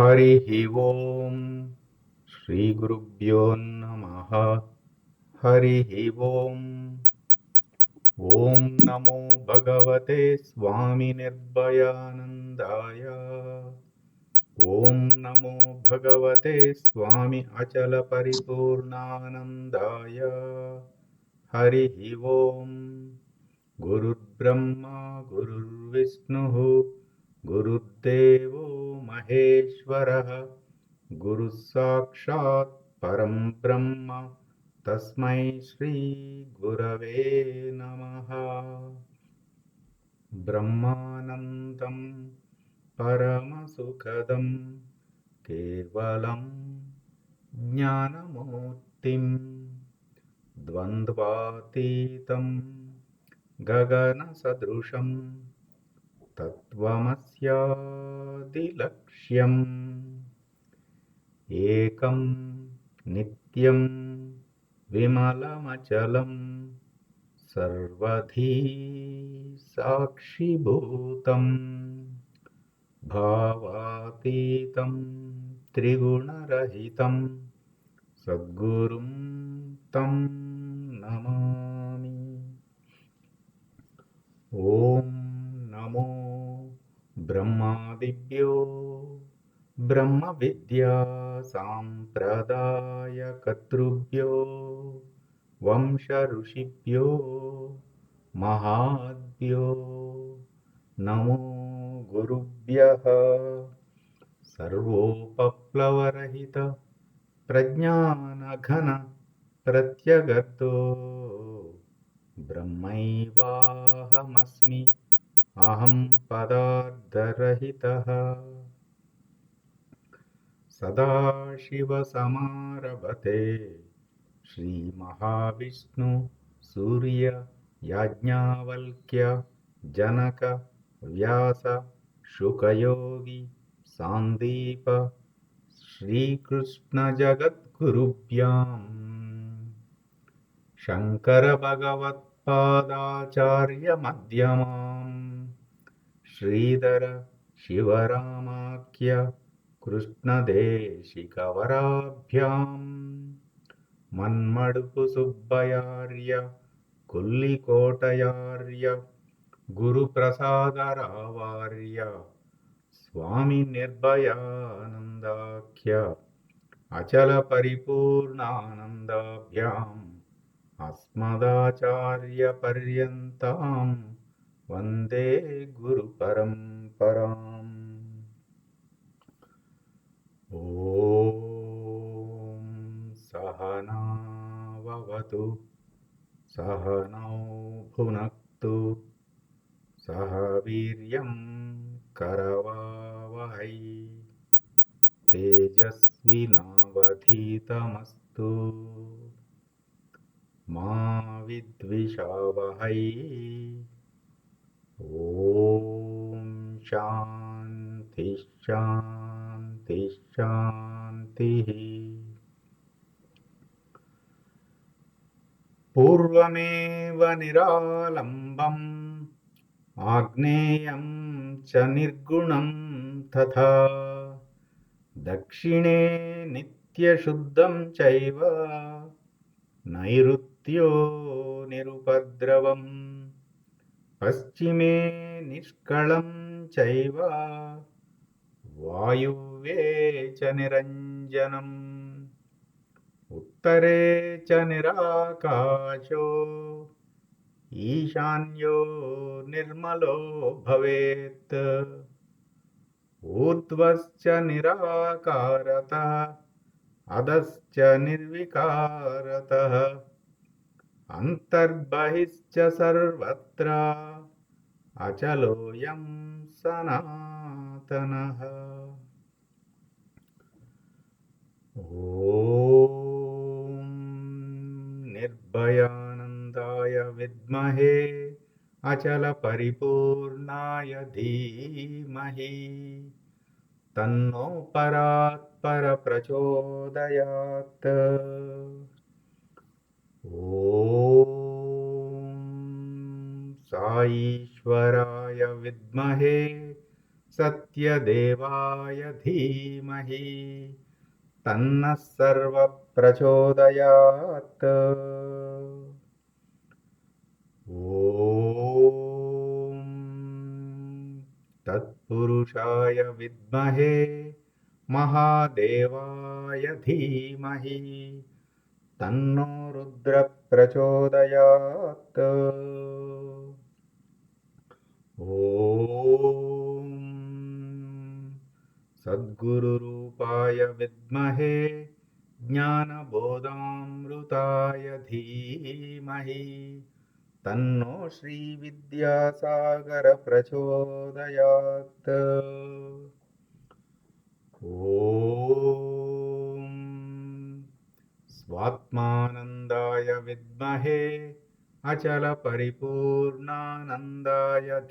हरिः ओम् श्रीगुरुभ्यो नमः। हरिः ओम्। ॐ नमो भगवते स्वामिनिर्भयानन्दाय। ॐ नमो भगवते स्वामि अचलपरिपूर्णानन्दाय। हरिः ओम्। गुरुर्ब्रह्मा गुरुर्विष्णुः गुरुर्देवो महेश्वरः गुरुः साक्षात् परं ब्रह्म तस्मै श्री गुरवे नमः। ब्रह्मानन्दं परमसुखदं केवलं ज्ञानमूर्तिं द्वन्द्वातीतं गगनसदृशं तत्त्वमस्यादिलक्ष्यम् एकं नित्यं विमलमचलं सर्वधी साक्षिभूतं भावातीतं त्रिगुणरहितं सद्गुरुं तं नमामि। ॐ नमो ब्रह्मादिभ्यो ब्रह्मविद्या साम्प्रदायकर्तृभ्यो वंशऋषिभ्यो महाद्भ्यो नमो गुरुभ्यः। सर्वोपप्लवरहित प्रज्ञानघन प्रत्यगर्तो ब्रह्मैवाहमस्मि अहं पदार्थरहितः। सदाशिवसमारभते श्रीमहाविष्णु सूर्य याज्ञावल्क्य जनक व्यास शुकयोगी सान्दीप श्रीकृष्णजगद्गुरुभ्याम् शङ्करभगवत्पादाचार्यमध्यमाम् श्रीधर शिवरामाख्य कृष्णदेशिकवराभ्याम् मन्मडुपु सुब्बयार्य कुल्लिकोटयार्य गुरुप्रसादरावार्य स्वामी निर्भयानन्दाख्य अचलपरिपूर्णानन्दाभ्याम् अस्मदाचार्यपर्यन्तां वन्दे गुरुपरम्पराम्। ॐ सहनाववतु सहनौ भुनक्तु सह वीर्यं करवावहै तेजस्विनावधीतमस्तु मा विद्विषावहै। ॐ शान्ति शान्ति शान्तिः। पूर्वमेव निरालम्बम् आग्नेयं च निर्गुणं तथा दक्षिणे नित्यशुद्धं चैव नैऋत्यो निरुपद्रवम् पश्चिमे निष्कलं चैव वायुव्ये च निरञ्जनम् उत्तरे च निराकाशो ईशान्यो निर्मलो भवेत् ऊर्ध्वश्च निराकारतः अधश्च निर्विकारतः अन्तर्बहिश्च सर्वत्र अचलोऽयं सनातनः। ॐ निर्भयानन्दाय विद्महे अचलपरिपूर्णाय धीमहि तन्नो परात्परप्रचोदयात्। ॐ साईश्वराय विद्महे సత్యదేవాయ ధీమహి తన్నః సర్వప్రచోదయాత్. ఓం తత్పురుషాయ విద్మహే మహాదేవాయ ధీమహి తన్నో రుద్ర ప్రచోదయాత్. ఓం సద్గురురూపాయ విద్మహే జ్ఞానబోధామృతాయ ధీమహి తన్నో శ్రీవిద్యాసాగర ప్రచోదయాత్. ఓం స్వాత్మానందాయ విద్మహే అచల పరిపూర్ణానందాయ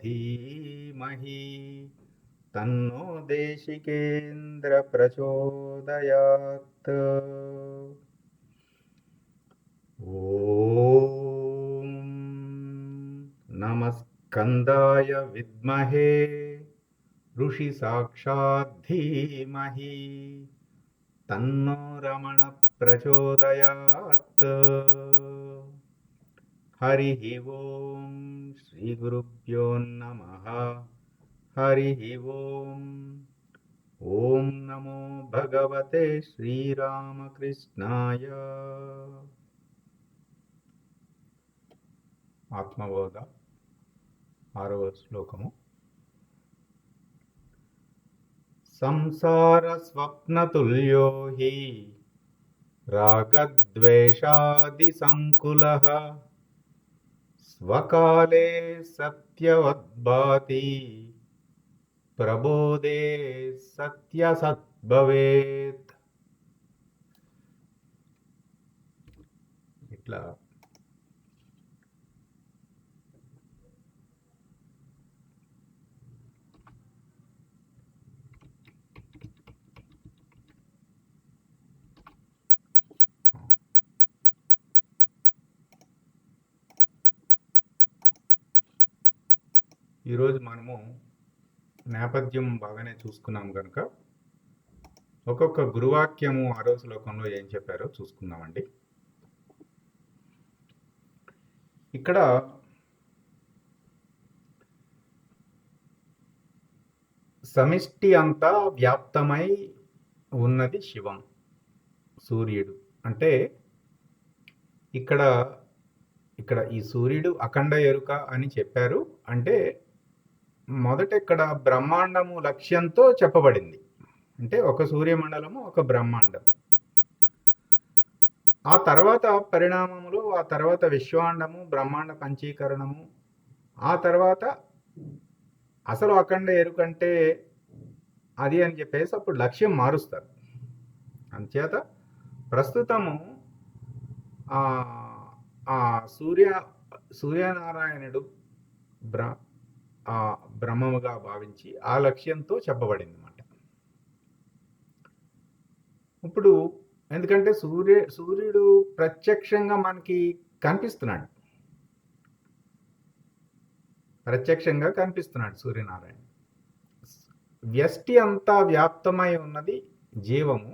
ధీమహి తన్నో దేశికేంద్ర ప్రచోదయాత్. ఓం నమస్కందాయ విద్మహే ఋషి సాక్షాత్ ధీమహి తన్నో రమణ ప్రచోదయాత్. హరి ఓం శ్రీ గురుభ్యో నమః. హరి ఓం. ఓం నమో భగవతే శ్రీరామకృష్ణాయ. ఆత్మబోధ 6వ శ్లోకము. సంసార స్వప్నతుల్యో హి రాగద్వేషాది సంకులః స్వకాలే సత్యవద్భాతి ప్రబోధే సత్యసద్భవేత్. ఇట్లా ఈరోజు మనము నేపథ్యం బాగానే చూసుకున్నాం కనుక ఒక్కొక్క గురువాక్యము 6వ శ్లోకంలో ఏం చెప్పారో చూసుకుందామండి. ఇక్కడ సమిష్టి అంతా వ్యాప్తమై ఉన్నది శివం, సూర్యుడు. అంటే ఇక్కడ ఈ సూర్యుడు అఖండ ఎరుక అని చెప్పారు. అంటే మొదట ఇక్కడ బ్రహ్మాండము లక్ష్యంతో చెప్పబడింది. అంటే ఒక సూర్యమండలము, ఒక బ్రహ్మాండం. ఆ తర్వాత పరిణామములు, ఆ తర్వాత విశ్వాండము, బ్రహ్మాండ పంచీకరణము, ఆ తర్వాత అసలు అఖండ ఎరుకంటే అది అని చెప్పేసి అప్పుడు లక్ష్యం మారుస్తారు. అంచేత ప్రస్తుతము ఆ సూర్యనారాయణుడు బ్రహ్మముగా భావించి ఆ లక్ష్యంతో చెప్పబడింది అన్నమాట. ఇప్పుడు ఎందుకంటే సూర్యుడు ప్రత్యక్షంగా మనకి కనిపిస్తున్నాడు, సూర్యనారాయణ. వ్యష్టి అంతా వ్యాప్తమై ఉన్నది జీవము,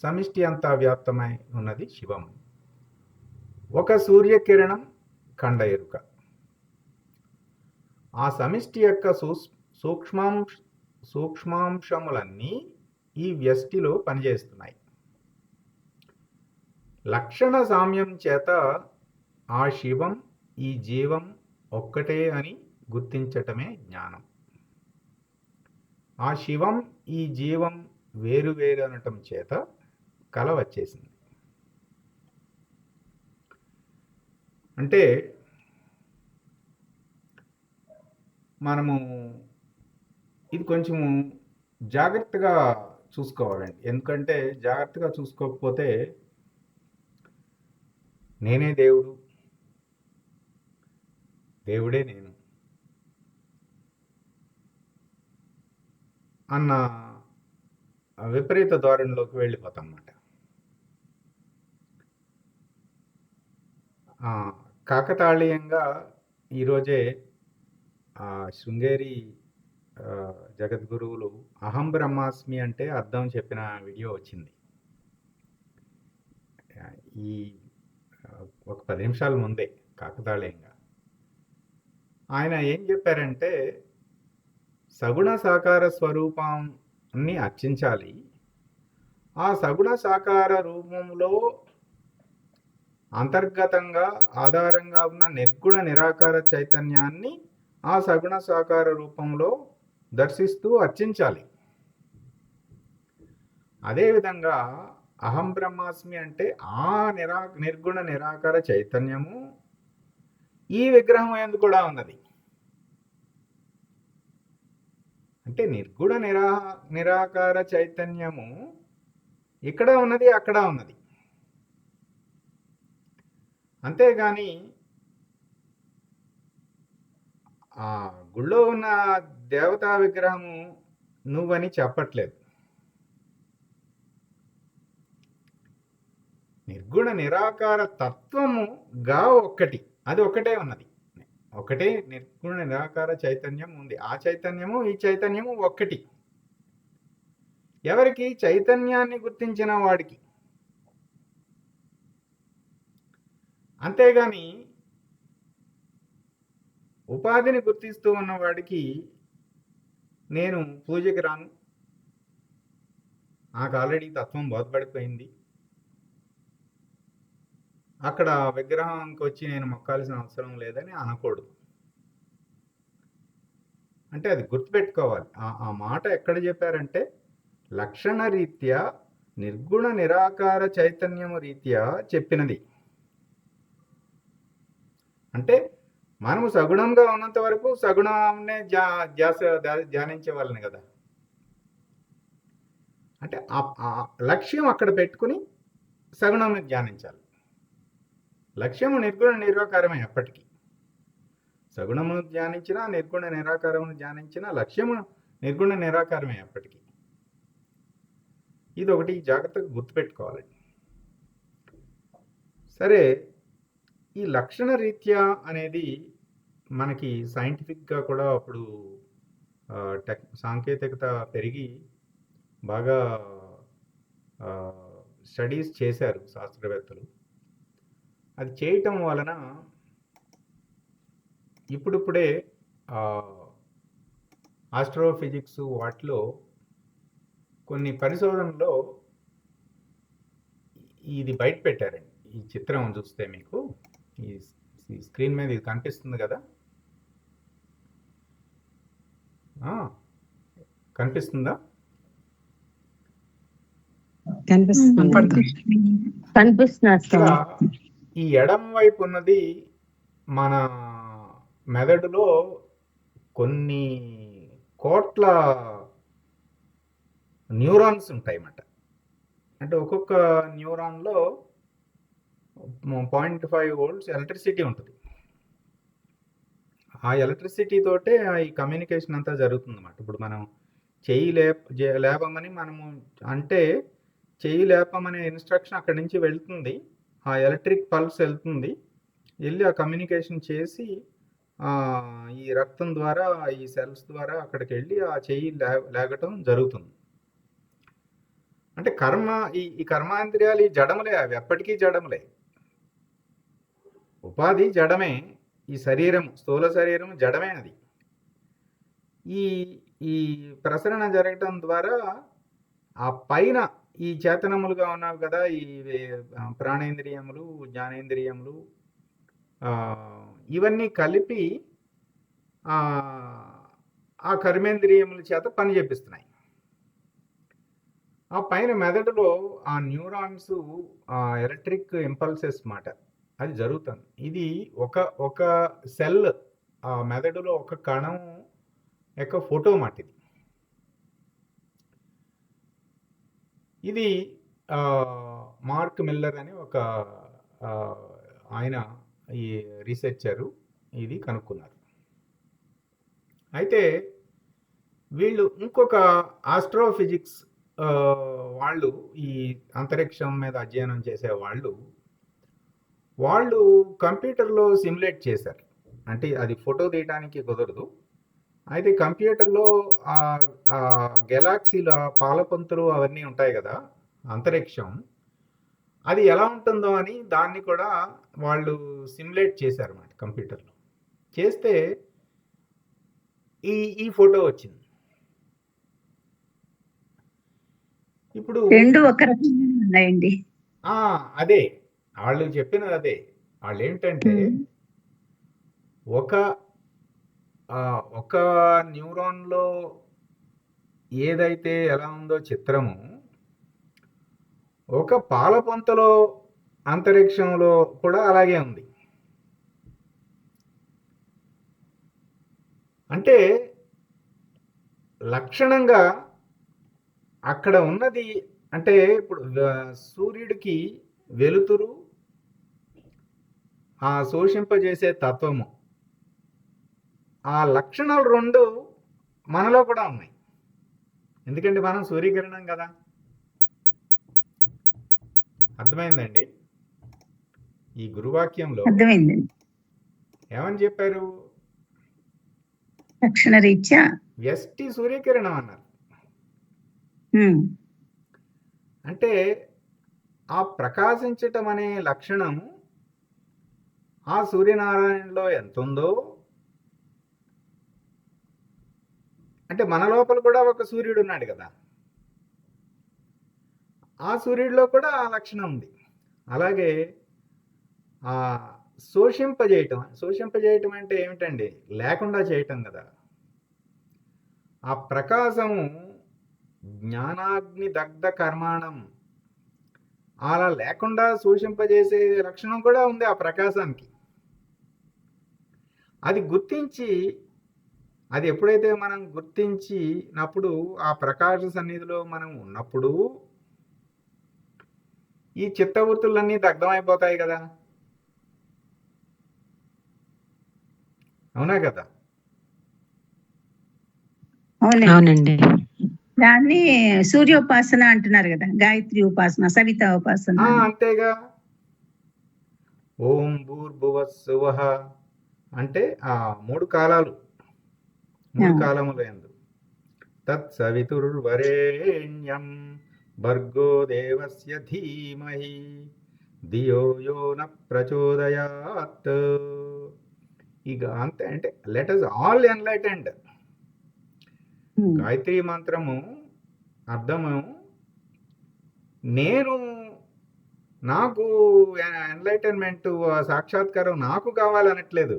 సమిష్టి అంతా వ్యాప్తమై ఉన్నది శివము. ఒక సూర్యకిరణం ఖండ ఎరుక. ఆ సమిష్టి యొక్క సూక్ష్మాంశములన్నీ ఈ వ్యష్టిలో పనిచేస్తున్నాయి. లక్షణ సామ్యం చేత ఆ శివం ఈ జీవం ఒక్కటే అని గుర్తించటమే జ్ఞానం. ఆ శివం ఈ జీవం వేరు వేరు అనటం చేత కల వచ్చేసింది. అంటే మనము ఇది కొంచెము జాగ్రత్తగా చూసుకోవాలండి. ఎందుకంటే జాగ్రత్తగా చూసుకోకపోతే నేనే దేవుడు, దేవుడే నేను అన్న విపరీత ధోరణిలోకి వెళ్ళిపోతాం అన్నమాట. కాకతాళీయంగా ఈరోజే శృంగేరి జగద్గురువులు అహం బ్రహ్మాస్మి అంటే అర్థం చెప్పిన వీడియో వచ్చింది. ఈ ఒక 10 నిమిషాల ముందే కాకతాళీయంగా ఆయన ఏం చెప్పారంటే, సగుణ సాకార స్వరూపాన్ని అర్చించాలి. ఆ సగుణ సాకార రూపంలో అంతర్గతంగా ఆధారంగా ఉన్న నిర్గుణ నిరాకార చైతన్యాన్ని ఆ సగుణ సాకార రూపంలో దర్శిస్తూ అర్చించాలి. అదేవిధంగా అహం బ్రహ్మాస్మి అంటే ఆ నిర్గుణ నిరాకార చైతన్యము ఈ విగ్రహం యందు కూడా ఉన్నది. అంటే నిర్గుణ నిరాకార చైతన్యము ఇక్కడ ఉన్నది, అక్కడ ఉన్నది. అంతేగాని ఆ గుళ్ళో ఉన్న దేవతా విగ్రహము నువ్వని చెప్పట్లేదు. నిర్గుణ నిరాకార తత్వముగా ఒక్కటి, అది ఒకటే ఉన్నది. ఒకటే నిర్గుణ నిరాకార చైతన్యం ఉంది. ఆ చైతన్యము ఈ చైతన్యము ఒక్కటి. ఎవరికి? చైతన్యాన్ని గుర్తించిన వాడికి. అంతేగాని ఉపాధిని గుర్తిస్తూ ఉన్నవాడికి నేను పూజకి రాను, నాకు ఆల్రెడీ తత్వం బోధపడిపోయింది, అక్కడ విగ్రహానికి వచ్చి నేను మొక్కాల్సిన అవసరం లేదని అనకూడదు. అంటే అది గుర్తుపెట్టుకోవాలి. ఆ మాట ఎక్కడ చెప్పారంటే, లక్షణ రీత్యా నిర్గుణ నిరాకార చైతన్యము రీత్యా చెప్పినది. అంటే మనము సగుణంగా ఉన్నంత వరకు సగుణాన్నే ధ్యానించే వాళ్ళని కదా. అంటే ఆ లక్ష్యం అక్కడ పెట్టుకుని సగుణాన్ని ధ్యానించాలి. లక్ష్యము నిర్గుణ నిరాకారమే. ఎప్పటికీ సగుణమును ధ్యానించినా నిర్గుణ నిరాకారమును ధ్యానించినా లక్ష్యము నిర్గుణ నిరాకారమే ఎప్పటికీ. ఇది ఒకటి జాగ్రత్తగా గుర్తుపెట్టుకోవాలండి. సరే, ఈ లక్షణ రీత్యా అనేది మనకి సైంటిఫిక్గా కూడా అప్పుడు సాంకేతికత పెరిగి బాగా స్టడీస్ చేశారు శాస్త్రవేత్తలు. అది చేయటం వలన ఇప్పుడిప్పుడే ఆస్ట్రోఫిజిక్స్ వాటిలో కొన్ని పరిశోధనలో ఇది బయట పెట్టారండి. ఈ చిత్రం చూస్తే మీకు ఈ స్క్రీన్ మీద ఇది కనిపిస్తుంది కదా, కనిపిస్తుందా? ఈ ఎడం వైపు ఉన్నది మన మెదడులో కొన్ని కోట్ల న్యూరాన్స్ ఉంటాయన్నమాట. అంటే ఒక్కొక్క న్యూరాన్లో 0.5 volts ఎలక్ట్రిసిటీ ఉంటుంది. ఆ ఎలక్ట్రిసిటీ తోటే ఈ కమ్యూనికేషన్ అంతా జరుగుతుంది అన్నమాట. ఇప్పుడు మనం చెయ్యి లేపమని మనము అంటే చెయ్యి లేపమనే ఇన్స్ట్రక్షన్ అక్కడి నుంచి వెళ్తుంది, ఆ ఎలక్ట్రిక్ పల్స్ వెళ్తుంది, వెళ్ళి ఆ కమ్యూనికేషన్ చేసి ఈ రక్తం ద్వారా ఈ సెల్స్ ద్వారా అక్కడికి వెళ్ళి ఆ చెయ్యి లేగటం జరుగుతుంది. అంటే ఈ కర్మాంద్రియాలు ఈ జడములే, అవి ఎప్పటికీ జడములే. ఉపాధి జడమే, ఈ శరీరం స్థూల శరీరం జడమే. అది ఈ ప్రసరణ జరగటం ద్వారా ఆ పైన ఈ చేతనములుగా ఉన్నావు కదా, ఈ ప్రాణేంద్రియములు, జ్ఞానేంద్రియములు, ఇవన్నీ కలిపి ఆ కర్మేంద్రియముల చేత పని చేపిస్తున్నాయి. ఆ పైన మెదడులో ఆ న్యూరాన్స్ ఎలక్ట్రిక్ ఇంపల్సెస్ మాట అది జరుగుతుంది. ఇది ఒక సెల్, ఆ మెదడులో ఒక కణం యొక్క ఫోటో మాట ఇది. ఇది మార్క్ మిల్లర్ అని ఒక ఆయన ఈ రీసెర్చరు ఇది కనుక్కున్నారు. అయితే వీళ్ళు ఇంకొక ఆస్ట్రోఫిజిక్స్ వాళ్ళు, ఈ అంతరిక్షం మీద అధ్యయనం చేసే వాళ్ళు కంప్యూటర్లో సిమ్యులేట్ చేశారు. అంటే అది ఫోటో తీయడానికి కుదరదు, అయితే కంప్యూటర్లో ఆ ఆ గెలాక్సీల పాలపంతులు అవన్నీ ఉంటాయి కదా, అంతరిక్షం అది ఎలా ఉంటుందో అని దాన్ని కూడా వాళ్ళు సిమ్యులేట్ చేశారన్నమాట కంప్యూటర్లో. చేస్తే ఈ ఈ ఫోటో వచ్చింది. ఇప్పుడు రెండు ఒక రకంగా ఉన్నాయండి. అదే వాళ్ళు చెప్పినది అదే. వాళ్ళు ఏంటంటే ఒక ఒక న్యూరాన్లో ఏదైతే ఎలా ఉందో చిత్రము, ఒక పాలపంతలో అంతరిక్షంలో కూడా అలాగే ఉంది. అంటే లక్షణంగా అక్కడ ఉన్నది అంటే ఇప్పుడు సూర్యుడికి వెలుతురు, ఆ శోషింపజేసే తత్వము, ఆ లక్షణాలు రెండు మనలో కూడా ఉన్నాయి. ఎందుకంటే మనం సూర్యకిరణం కదా. అర్థమైందండి? ఈ గురువాక్యంలో అర్థమైందండి. ఏమని చెప్పారు? లక్షణ రీత్యా వ్యష్టి సూర్యకిరణం అన్నారు. అంటే ఆ ప్రకాశించటం అనే లక్షణం ఆ సూర్యనారాయణలో ఎంత ఉందో, అంటే మన లోపల కూడా ఒక సూర్యుడు ఉన్నాడు కదా, ఆ సూర్యుడిలో కూడా ఆ లక్షణం ఉంది. అలాగే ఆ శోషింపజేయటం అంటే ఏమిటండి? లేకుండా చేయటం కదా. ఆ ప్రకాశము జ్ఞానాగ్ని దగ్ధ కర్మాణం, అలా లేకుండా శోషింపజేసే లక్షణం కూడా ఉంది ఆ ప్రకాశానికి. అది గుర్తించి, అది ఎప్పుడైతే మనం గుర్తించినప్పుడు, ఆ ప్రకాశ సన్నిధిలో మనం ఉన్నప్పుడు ఈ చిత్తవృత్తులన్నీ దగ్ధమైపోతాయి కదా. అవునా కదా? అవునండి. దాన్ని సూర్యోపాసన అంటున్నారు కదా, గాయత్రి ఉపాసన, సవిత ఉపాసన. అంతేగా. ఓం భూర్భువస్సువః అంటే ఆ మూడు కాలములు ఎందు తత్సవితుర్వరేణ్యం భర్గో దేవస్య ధీమహి ధియో యో న ప్రచోదయాత్. ఇక అంతే. అంటే let us all enlightened. Gayatri మంత్రము అర్థము, నాకు ఎన్లైటన్మెంట్ సాక్షాత్కారం నాకు కావాలనట్లేదు.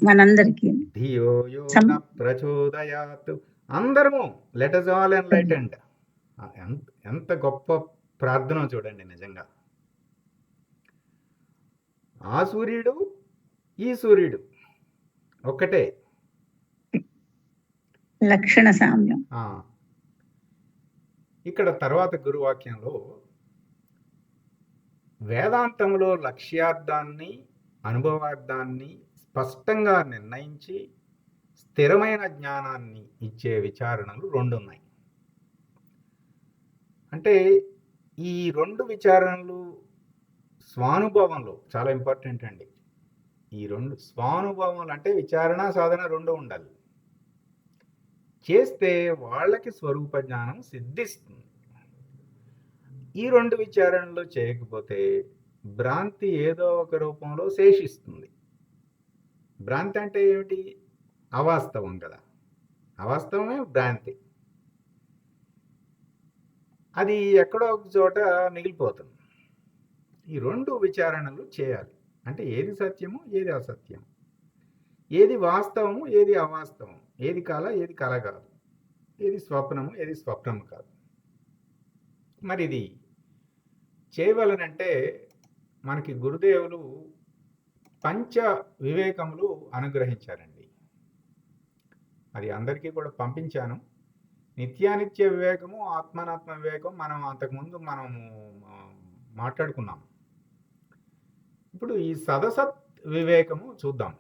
మనందరికీ ధియో యో న ప్రచోదయాత్. అందరము లెట్ us ఆల్ ఎన్లైటెండ్. ఎంత గొప్ప ప్రార్థన చూడండి నిజంగా. ఆ సూర్యుడు ఈ సూర్యుడు ఒక్కటే. లక్షణ సామ్యం. ఇక్కడ తర్వాత గురువాక్యంలో వేదాంతంలో లక్ష్యార్థాన్ని, అనుభవార్థాన్ని స్పష్టంగా నిర్ణయించి స్థిరమైన జ్ఞానాన్ని ఇచ్చే విచారణలు రెండు ఉన్నాయి. అంటే ఈ రెండు విచారణలు స్వానుభవంలో చాలా ఇంపార్టెంట్ అండి. ఈ రెండు స్వానుభవం అంటే విచారణ సాధన రెండు ఉండాలి. చేస్తే వాళ్ళకి స్వరూప జ్ఞానం సిద్ధిస్తుంది. ఈ రెండు విచారణలు చేయకపోతే భ్రాంతి ఏదో ఒక రూపంలో శేషిస్తుంది. భ్రాంతి అంటే ఏమిటి? అవాస్తవం కదా. అవాస్తవమే భ్రాంతి. అది ఎక్కడో ఒక చోట మిగిలిపోతుంది. ఈ రెండు విచారణలు చేయాలి. అంటే ఏది సత్యము, ఏది అసత్యం, ఏది వాస్తవము, ఏది అవాస్తవం, ఏది కళ, ఏది కళ కాదు, ఏది స్వప్నము, ఏది స్వప్నము కాదు. మరి ఇది చేయవలనంటే మనకి గురుదేవులు పంచ వివేకములు అనుగ్రహించారండి. అది అందరికీ కూడా పంపించాను. నిత్యానిత్య వివేకము, ఆత్మానాత్మ వివేకం మనం అంతకుముందు మాట్లాడుకున్నాం. ఇప్పుడు ఈ సదసత్ వివేకము చూద్దాం.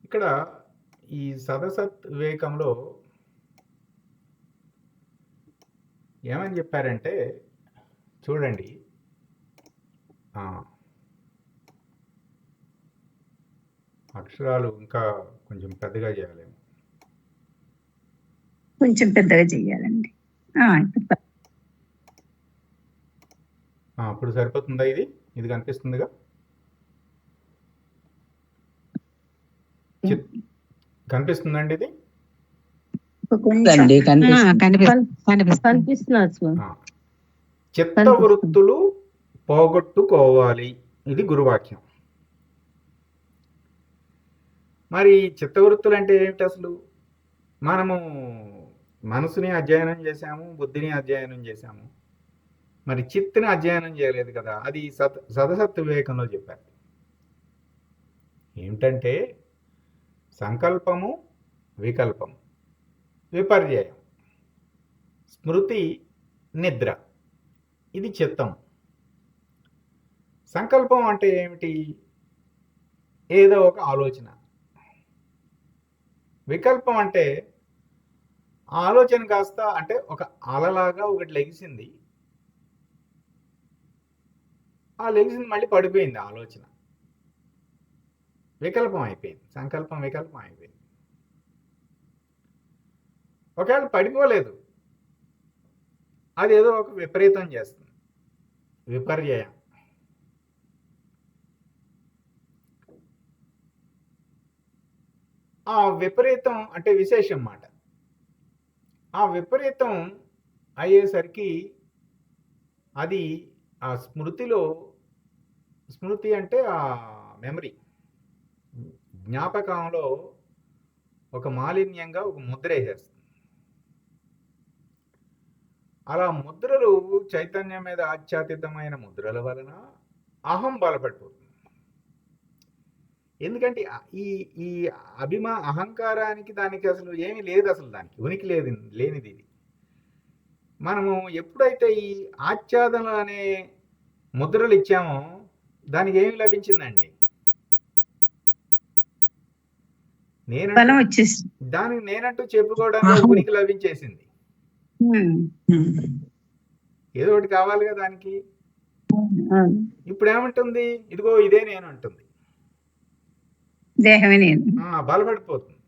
ఇక్కడ ఈ సదసత్ వివేకంలో ఏమని చెప్పారంటే చూడండి. అక్షరాలు ఇంకా కొంచెం పెద్దగా చేయాలేమో. కొంచెం పెద్దగా చెయ్యాలండి. ఇప్పుడు అప్పుడు సరిపోతుందా ఇది? ఇది కనిపిస్తుందిగా? కనిపిస్తుందండి ఇది? కొంచెం కనిపిస్తున్నారు. ఆ. చిత్తవృత్తులు పోగొట్టుకోవాలి, ఇది గురువాక్యం. మరి చిత్తవృత్తులు అంటే ఏమిటి అసలు? మనము మనసుని అధ్యయనం చేశాము, బుద్ధిని అధ్యయనం చేశాము, మరి చిత్తుని అధ్యయనం చేయలేదు కదా. అది సదసత్ వివేకంలో చెప్పారు. ఏమిటంటే సంకల్పము, వికల్పము, విపర్యయం, స్మృతి, నిద్ర, ఇది చిత్తం. సంకల్పం అంటే ఏమిటి? ఏదో ఒక ఆలోచన. వికల్పం అంటే ఆలోచన కాస్త అంటే ఒక అలలాగా ఒకటి లెగిసింది, ఆ లెగిసింది మళ్ళీ పడిపోయింది ఆలోచన, వికల్పం అయిపోయింది. సంకల్పం వికల్పం అయిపోయింది. ఒకవేళ పడిపోలేదు, అదేదో ఒక విపరీతం చేస్తుంది, విపర్యయం. ఆ విపరీతం అంటే విశేషం మాట. ఆ విపరీతం అయ్యేసరికి అది ఆ స్మృతిలో, స్మృతి అంటే ఆ మెమరీ, జ్ఞాపకంలో ఒక మాలిన్యంగా ఒక ముద్ర వేసేస్తుంది. అలా ముద్రలు చైతన్యం మీద ఆచ్ఛాదితమైన ముద్రల వలన అహం బలపడిపోతుంది. ఎందుకంటే ఈ ఈ అహంకారానికి దానికి అసలు ఏమీ లేదు, అసలు దానికి ఉనికి లేనిది ఇది. మనము ఎప్పుడైతే ఈ ఆచ్ఛాదన అనే ముద్రలు ఇచ్చామో దానికి ఏమి లభించిందండి? దానికి నేనంటూ చెప్పుకోవడానికి ఉనికి లభించేసింది. ఏదో ఒకటి కావాలిగా దానికి. ఇప్పుడు ఏమంటుంది? ఇదిగో ఇదే నేను అంటుంది, దేహమే నేను. బలపడిపోతుంది.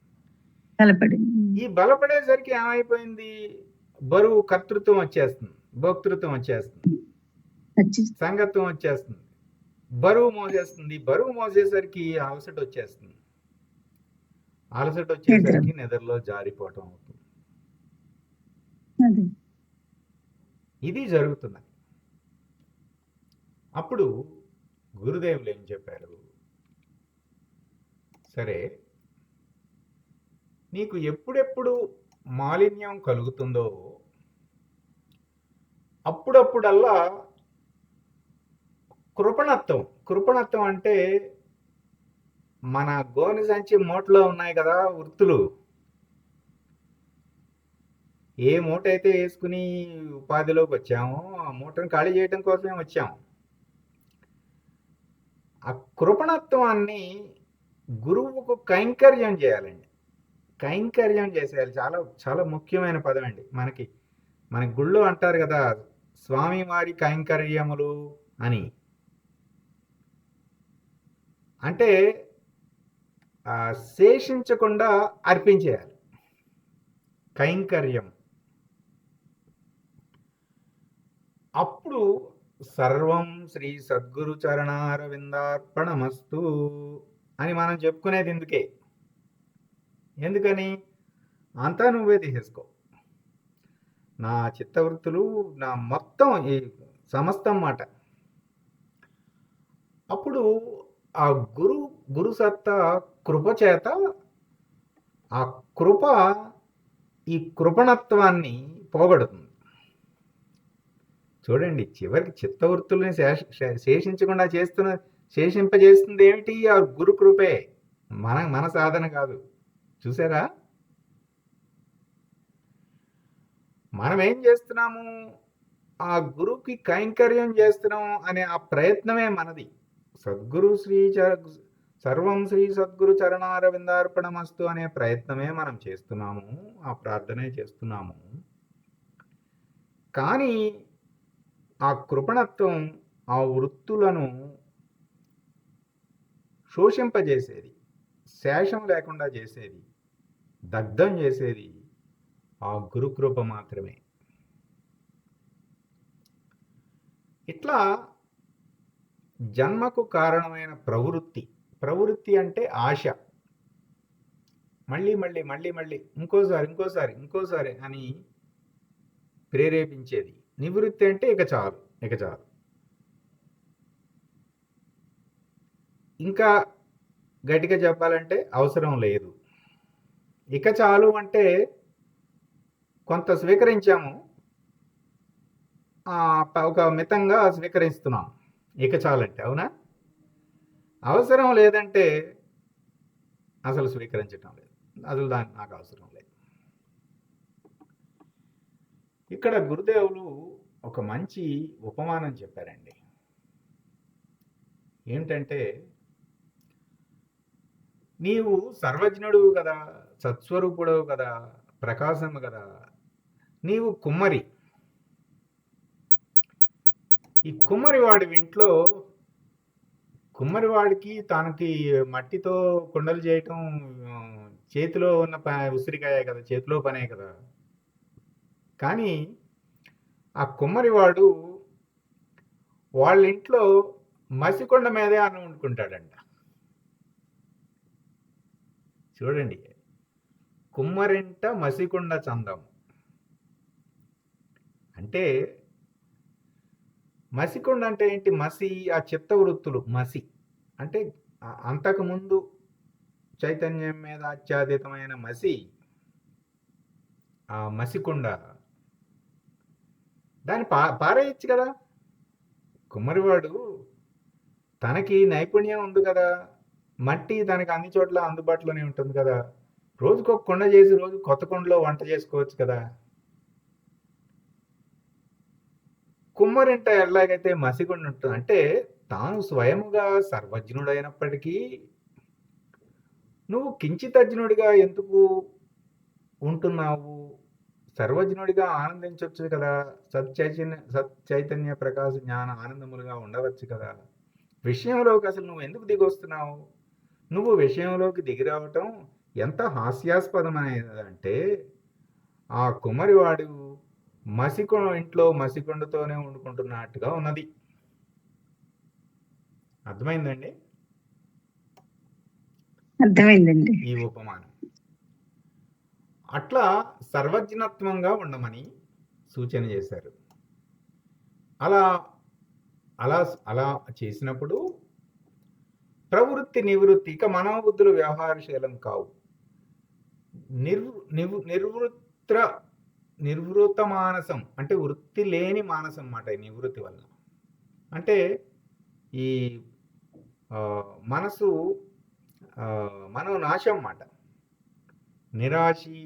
ఈ బలపడేసరికి ఏమైపోయింది? బరువు, కర్తృత్వం వచ్చేస్తుంది, భోక్తృత్వం వచ్చేస్తుంది, సంగత్వం వచ్చేస్తుంది, బరువు మోసేస్తుంది. బరువు మోసేసరికి అలసట వచ్చేస్తుంది, అలసట వచ్చేసరికి నిద్రలో జారిపోవటం అవుతుంది. ఇది జరుగుతుంది. అప్పుడు గురుదేవులు ఏం చెప్పారు? సరే, నీకు ఎప్పుడెప్పుడు మాలిన్యం కలుగుతుందో అప్పుడప్పుడల్లా కృపణత్వం అంటే మన గోని సంచి మూటలో ఉన్నాయి కదా వృత్తులు. ఏ మూట అయితే వేసుకుని ఉపాధిలోకి వచ్చామో ఆ మూటను ఖాళీ చేయడం కోసమే వచ్చాము. ఆ కృపణత్వాన్ని గురువుకు కైంకర్యం చేయాలండి. కైంకర్యం చేసేయాలి. చాలా చాలా ముఖ్యమైన పదం అండి. మన గుళ్ళో అంటారు కదా, స్వామివారి కైంకర్యములు అని. అంటే శేషించకుండా అర్పించేయాలి కైంకర్యం. అప్పుడు సర్వం శ్రీ సద్గురు చరణారవిందార్పణమస్తు అని మనం చెప్పుకునేది ఎందుకని? అంతా నువ్వే తీసేసుకో, నా చిత్తవృత్తులు, నా మొత్తం ఈ సమస్తం మాట. అప్పుడు ఆ గురు సత్తా కృప చేత ఆ కృప ఈ కృపణత్వాన్ని పోగొడుతుంది. చూడండి, చివరికి చిత్తవృత్తుల్ని శేషించకుండా శేషింపజేస్తుంది ఏమిటి? ఆ గురు కృపే, మన సాధన కాదు. చూసారా? మనం ఏం చేస్తున్నాము? ఆ గురువుకి కైంకర్యం చేస్తున్నాం అనే ఆ ప్రయత్నమే మనది. సద్గురు సర్వం శ్రీ సద్గురు చరణారవిందార్పణమస్తు అనే ప్రయత్నమే మనం చేస్తున్నాము, ఆ ప్రార్థనే చేస్తున్నాము. కానీ ఆ కృపణత్వం ఆ వృత్తులను శోషింపజేసేది, శేషం లేకుండా చేసేది, దగ్ధం చేసేది ఆ గురుకృప మాత్రమే. ఇట్లా జన్మకు కారణమైన ప్రవృత్తి అంటే ఆశ, మళ్ళీ మళ్ళీ మళ్ళీ మళ్ళీ ఇంకోసారి అని ప్రేరేపించేది. నివృత్తి అంటే ఇక చాలు, ఇంకా గట్టిగా చెప్పాలంటే అవసరం లేదు. ఇక చాలు అంటే కొంత స్వీకరించాము, ఒక మితంగా స్వీకరిస్తున్నాం ఇక చాలంటే. అవునా? అవసరం లేదంటే అసలు స్వీకరించటం లేదు, అసలు నాకు అవసరం లేదు. ఇక్కడ గురుదేవులు ఒక మంచి ఉపమానం చెప్పారండి. ఏంటంటే, నీవు సర్వజ్ఞుడువు కదా, సత్స్వరూపుడవు కదా, ప్రకాశము కదా, నీవు కుమ్మరి. ఈ కుమ్మరివాడి ఇంట్లో కుమ్మరివాడికి తనకి మట్టితో కుండలు చేయటం చేతిలో ఉన్న ఉసిరికాయ కదా, చేతిలో పనే కదా. కానీ ఆ కుమ్మరివాడు వాళ్ళ ఇంట్లో మసికొండ మీదే అన్నం వండుకుంటాడంట. చూడండి, కుమ్మరింట మసికొండ చందం అంటే, మసికొండ అంటే ఏంటి? మసి, ఆ చిత్తవృత్తులు మసి అంటే అంతకుముందు చైతన్యం మీద ఆచ్ఛాదితమైన మసి, ఆ మసికొండ. దాన్ని పారేయచ్చు కదా. కుమ్మరివాడు తనకి నైపుణ్యం ఉంది కదా, మట్టి తనకి అన్ని చోట్ల అందుబాటులోనే ఉంటుంది కదా, రోజుకొక కొండ చేసి రోజు కొత్త కొండలో వంట చేసుకోవచ్చు కదా. కుమ్మరింట ఎలాగైతే మసికొండ ఉంటుంది అంటే, తాను స్వయముగా సర్వజ్ఞుడైనప్పటికీ నువ్వు కించితజ్ఞుడిగా ఎందుకు ఉంటున్నావు? సర్వజ్ఞుడిగా ఆనందించవచ్చు కదా, సచ్చైతన్య ప్రకాశ జ్ఞాన ఆనందములుగా ఉండవచ్చు కదా. విషయంలోకి అసలు నువ్వు ఎందుకు దిగొస్తున్నావు? నువ్వు విషయంలోకి దిగిరావటం ఎంత హాస్యాస్పదమైనదంటే, ఆ కుమ్మరివాడు ఇంట్లో మసికొండతోనే వండుకుంటున్నట్టుగా ఉన్నది. అర్థమైందండి? అర్థమైందండి. ఈ ఉపమానం అట్లా సర్వజ్ఞత్వంగా ఉండమని సూచన చేశారు. అలా అలా అలా చేసినప్పుడు ప్రవృత్తి నివృత్తి, ఇక మనోబుద్ధులు వ్యవహారశీలం కావు. నిర్వృత మానసం అంటే వృత్తి లేని మానసం అన్నమాట. ఈ నివృత్తి వల్ల అంటే ఈ మనసు మనోనాశం అన్నమాట. నిరాశి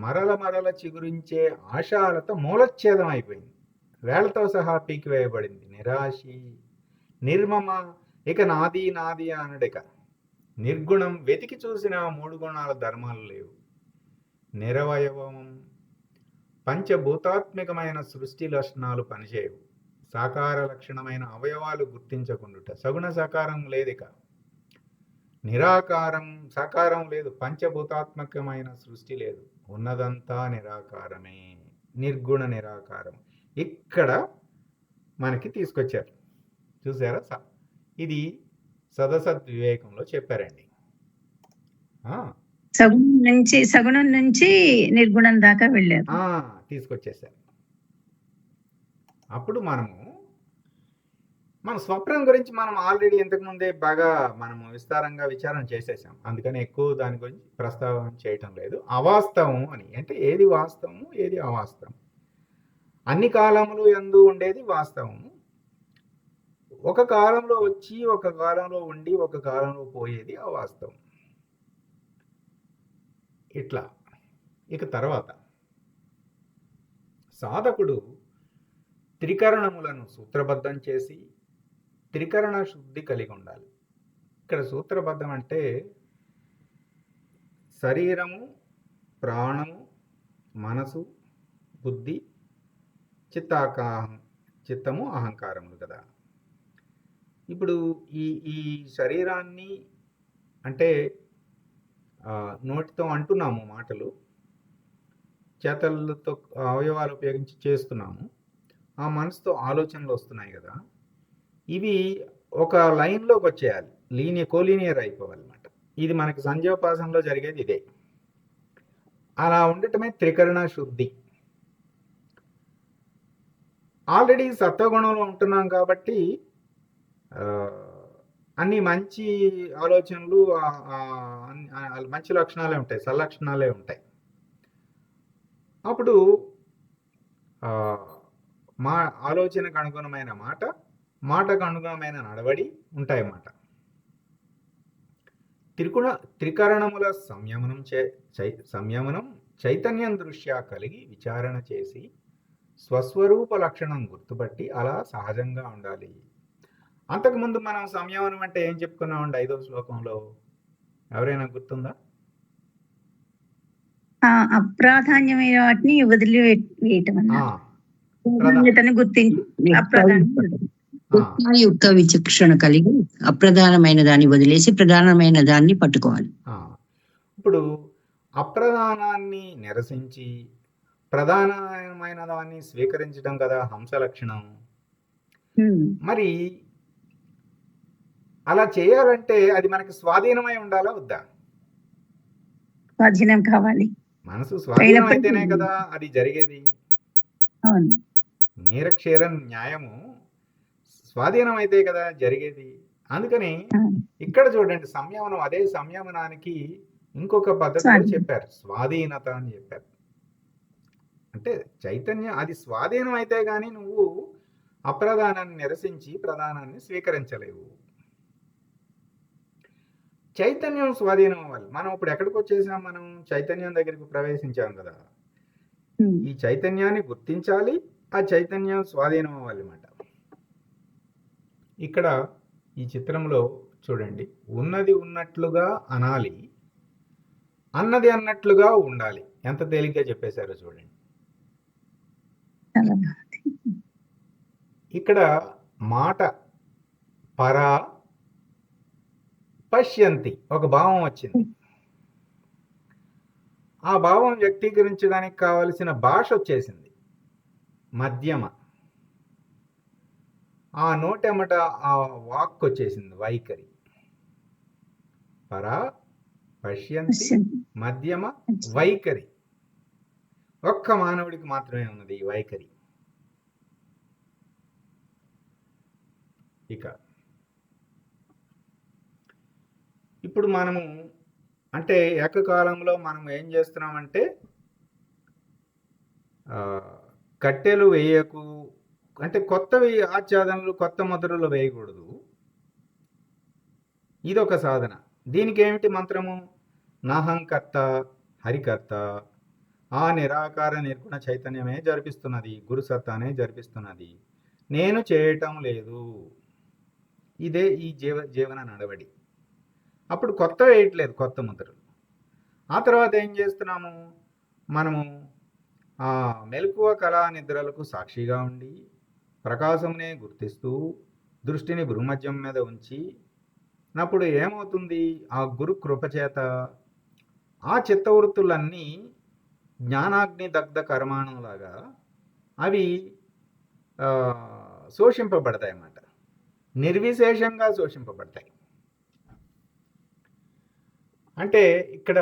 మరల చిగురించే ఆశాలతో మూలచ్ఛేదం అయిపోయింది, వేళ్లతో సహా పీకివేయబడింది. నిరాశి నిర్మమ, ఇక నాది అనడిక. నిర్గుణం, వెతికి చూసిన 3 గుణాల ధర్మాలు లేవు. నిరవయవం, పంచభూతాత్మికమైన సృష్టి లక్షణాలు పనిచేయవు. సాకార లక్షణమైన అవయవాలు గుర్తించకుండుట, సగుణ సాకారం లేదిక. నిరాకారం, సాకారం లేదు, పంచభూతాత్మకమైన సృష్టి లేదు, ఉన్నదంతా నిరాకారమే, నిర్గుణ నిరాకారం. ఇక్కడ మనకి తీసుకొచ్చారు, చూసారా? ఇది సదసద్వివేకంలో చెప్పారండి. సగుణం నుంచి నిర్గుణం దాకా వెళ్ళారు, తీసుకొచ్చేసారు. అప్పుడు మన స్వప్నం గురించి మనం ఆల్రెడీ ఇంతకుముందే బాగా మనము విస్తారంగా విచారణ చేసేసాం, అందుకని ఎక్కువ దాని గురించి ప్రస్తావన చేయటం లేదు. అవాస్తవం అని అంటే ఏది వాస్తవము, ఏది అవాస్తవం? అన్ని కాలములు యందు ఉండేది వాస్తవము, ఒక కాలంలో వచ్చి ఒక కాలంలో ఉండి ఒక కాలంలో పోయేది అవాస్తవం. ఇట్లా ఇక తర్వాత సాధకుడు త్రికరణములను సూత్రబద్ధం చేసి త్రికరణ శుద్ధి కలిగి ఉండాలి. ఇక్కడ సూత్రబద్ధం అంటే శరీరము, ప్రాణము, మనసు, బుద్ధి, చిత్తము, అహంకారములు కదా. ఇప్పుడు ఈ శరీరాన్ని అంటే నోటితో అంటున్నాము మాటలు, చేతలతో అవయవాలు ఉపయోగించి చేస్తున్నాము, ఆ మనసుతో ఆలోచనలు వస్తున్నాయి కదా, ఇవి ఒక లైన్లోకి వచ్చేయాలి, కోలీనియర్ అయిపోవాలన్నమాట. ఇది మనకి సంధ్యోపాసనలో జరిగేది ఇదే. అలా ఉండటమే త్రికరణ శుద్ధి. ఆల్రెడీ సత్వగుణంలో ఉంటున్నాం కాబట్టి అన్ని మంచి ఆలోచనలు, మంచి లక్షణాలే ఉంటాయి, సల్లక్షణాలే ఉంటాయి. అప్పుడు మా ఆలోచనకు అనుగుణమైన మాట, మాటకు అనుగుణమైన నడవడి ఉంటాయన్నమాట. త్రికరణముల సంయమనం చైతన్యం దృష్ట్యా కలిగి విచారణ చేసి స్వస్వరూప లక్షణం గుర్తుపట్టి అలా సహజంగా ఉండాలి. అంతకుముందు మనం సంయమనం అంటే ఏం చెప్పుకున్నామండి 5వ శ్లోకంలో? ఎవరైనా గుర్తుందా? అప్రాధాన్యమైన వాటిని వదిలివేయటం యుక్త విచక్షణ కలిగి అప్రధానమైన దాన్ని వదిలేసి ప్రధానమైన దాన్ని పట్టుకోవాలి. ఇప్పుడు అప్రధానాన్ని నిరసించి ప్రధానమైన దాన్ని స్వీకరించడం కదా హంస లక్షణం. మరి అలా చేయాలంటే అది మనకి స్వాధీనమై ఉండాలా వద్దా? స్వాధీనం కావాలి. మనసు స్వాధీనం అయితేనే కదా అది జరిగేది. నీరక్షీర న్యాయము స్వాధీనం అయితే కదా జరిగేది. అందుకని ఇక్కడ చూడండి, సంయమనం, అదే సంయమనానికి ఇంకొక పద్ధతిలో చెప్పారు, స్వాధీనత అని చెప్పారు. అంటే చైతన్యం అది స్వాధీనం అయితే గాని నువ్వు అప్రధానాన్ని నిరసించి ప్రధానాన్ని స్వీకరించలేవు. చైతన్యం స్వాధీనం అవ్వాలి. మనం ఇప్పుడు ఎక్కడికి వచ్చేసాం? మనం చైతన్యం దగ్గరికి ప్రవేశించాం కదా. ఈ చైతన్యాన్ని గుర్తించాలి, ఆ చైతన్యం స్వాధీనం అవ్వాలి అన్నమాట. ఇక్కడ ఈ చిత్రంలో చూడండి, ఉన్నది ఉన్నట్లుగా అనాలి, అన్నది అన్నట్లుగా ఉండాలి. ఎంత తేలిగ్గా చెప్పేశారో చూడండి. ఇక్కడ మాట పరా పశ్యంతి ఒక భావం వచ్చింది. ఆ భావం వ్యక్తీకరించడానికి కావలసిన భాష వచ్చేసింది, మధ్యమ. ఆ నోటెమట ఆ వాక్ వచ్చేసింది, వైఖరి. పరా పశ్యంతి మధ్యమ వైఖరి. ఒక్క మానవుడికి మాత్రమే ఉన్నది ఈ వైఖరి. ఇక ఇప్పుడు మనము అంటే ఏకకాలంలో మనం ఏం చేస్తున్నామంటే కట్టెలు వేయకు అంటే కొత్తవి ఆచ్ఛాదనలు, కొత్త ముద్రలు వేయకూడదు. ఇదొక సాధన. దీనికి ఏమిటి మంత్రము? నాహంకర్త హరికర్త, ఆ నిరాకార నిర్గుణ చైతన్యమే జరిపిస్తున్నది, గురుసత్తానే జరిపిస్తున్నది, నేను చేయటం లేదు. ఇదే ఈ జీవన నడవడి. అప్పుడు కొత్త వేయట్లేదు, కొత్త ముద్రలు. ఆ తర్వాత ఏం చేస్తున్నాము? మనము ఆ మెలకువ కళా నిద్రలకు సాక్షిగా ఉండి ప్రకాశమునే గుర్తిస్తూ దృష్టిని భ్రూమధ్యం మీద ఉంచి నప్పుడు ఏమవుతుంది? ఆ గురు కృపచేత ఆ చిత్తవృత్తులన్నీ జ్ఞానాగ్ని దగ్ధ కర్మాణంలాగా అవి శోషింపబడతాయి అన్నమాట. నిర్విశేషంగా శోషింపబడతాయి. అంటే ఇక్కడ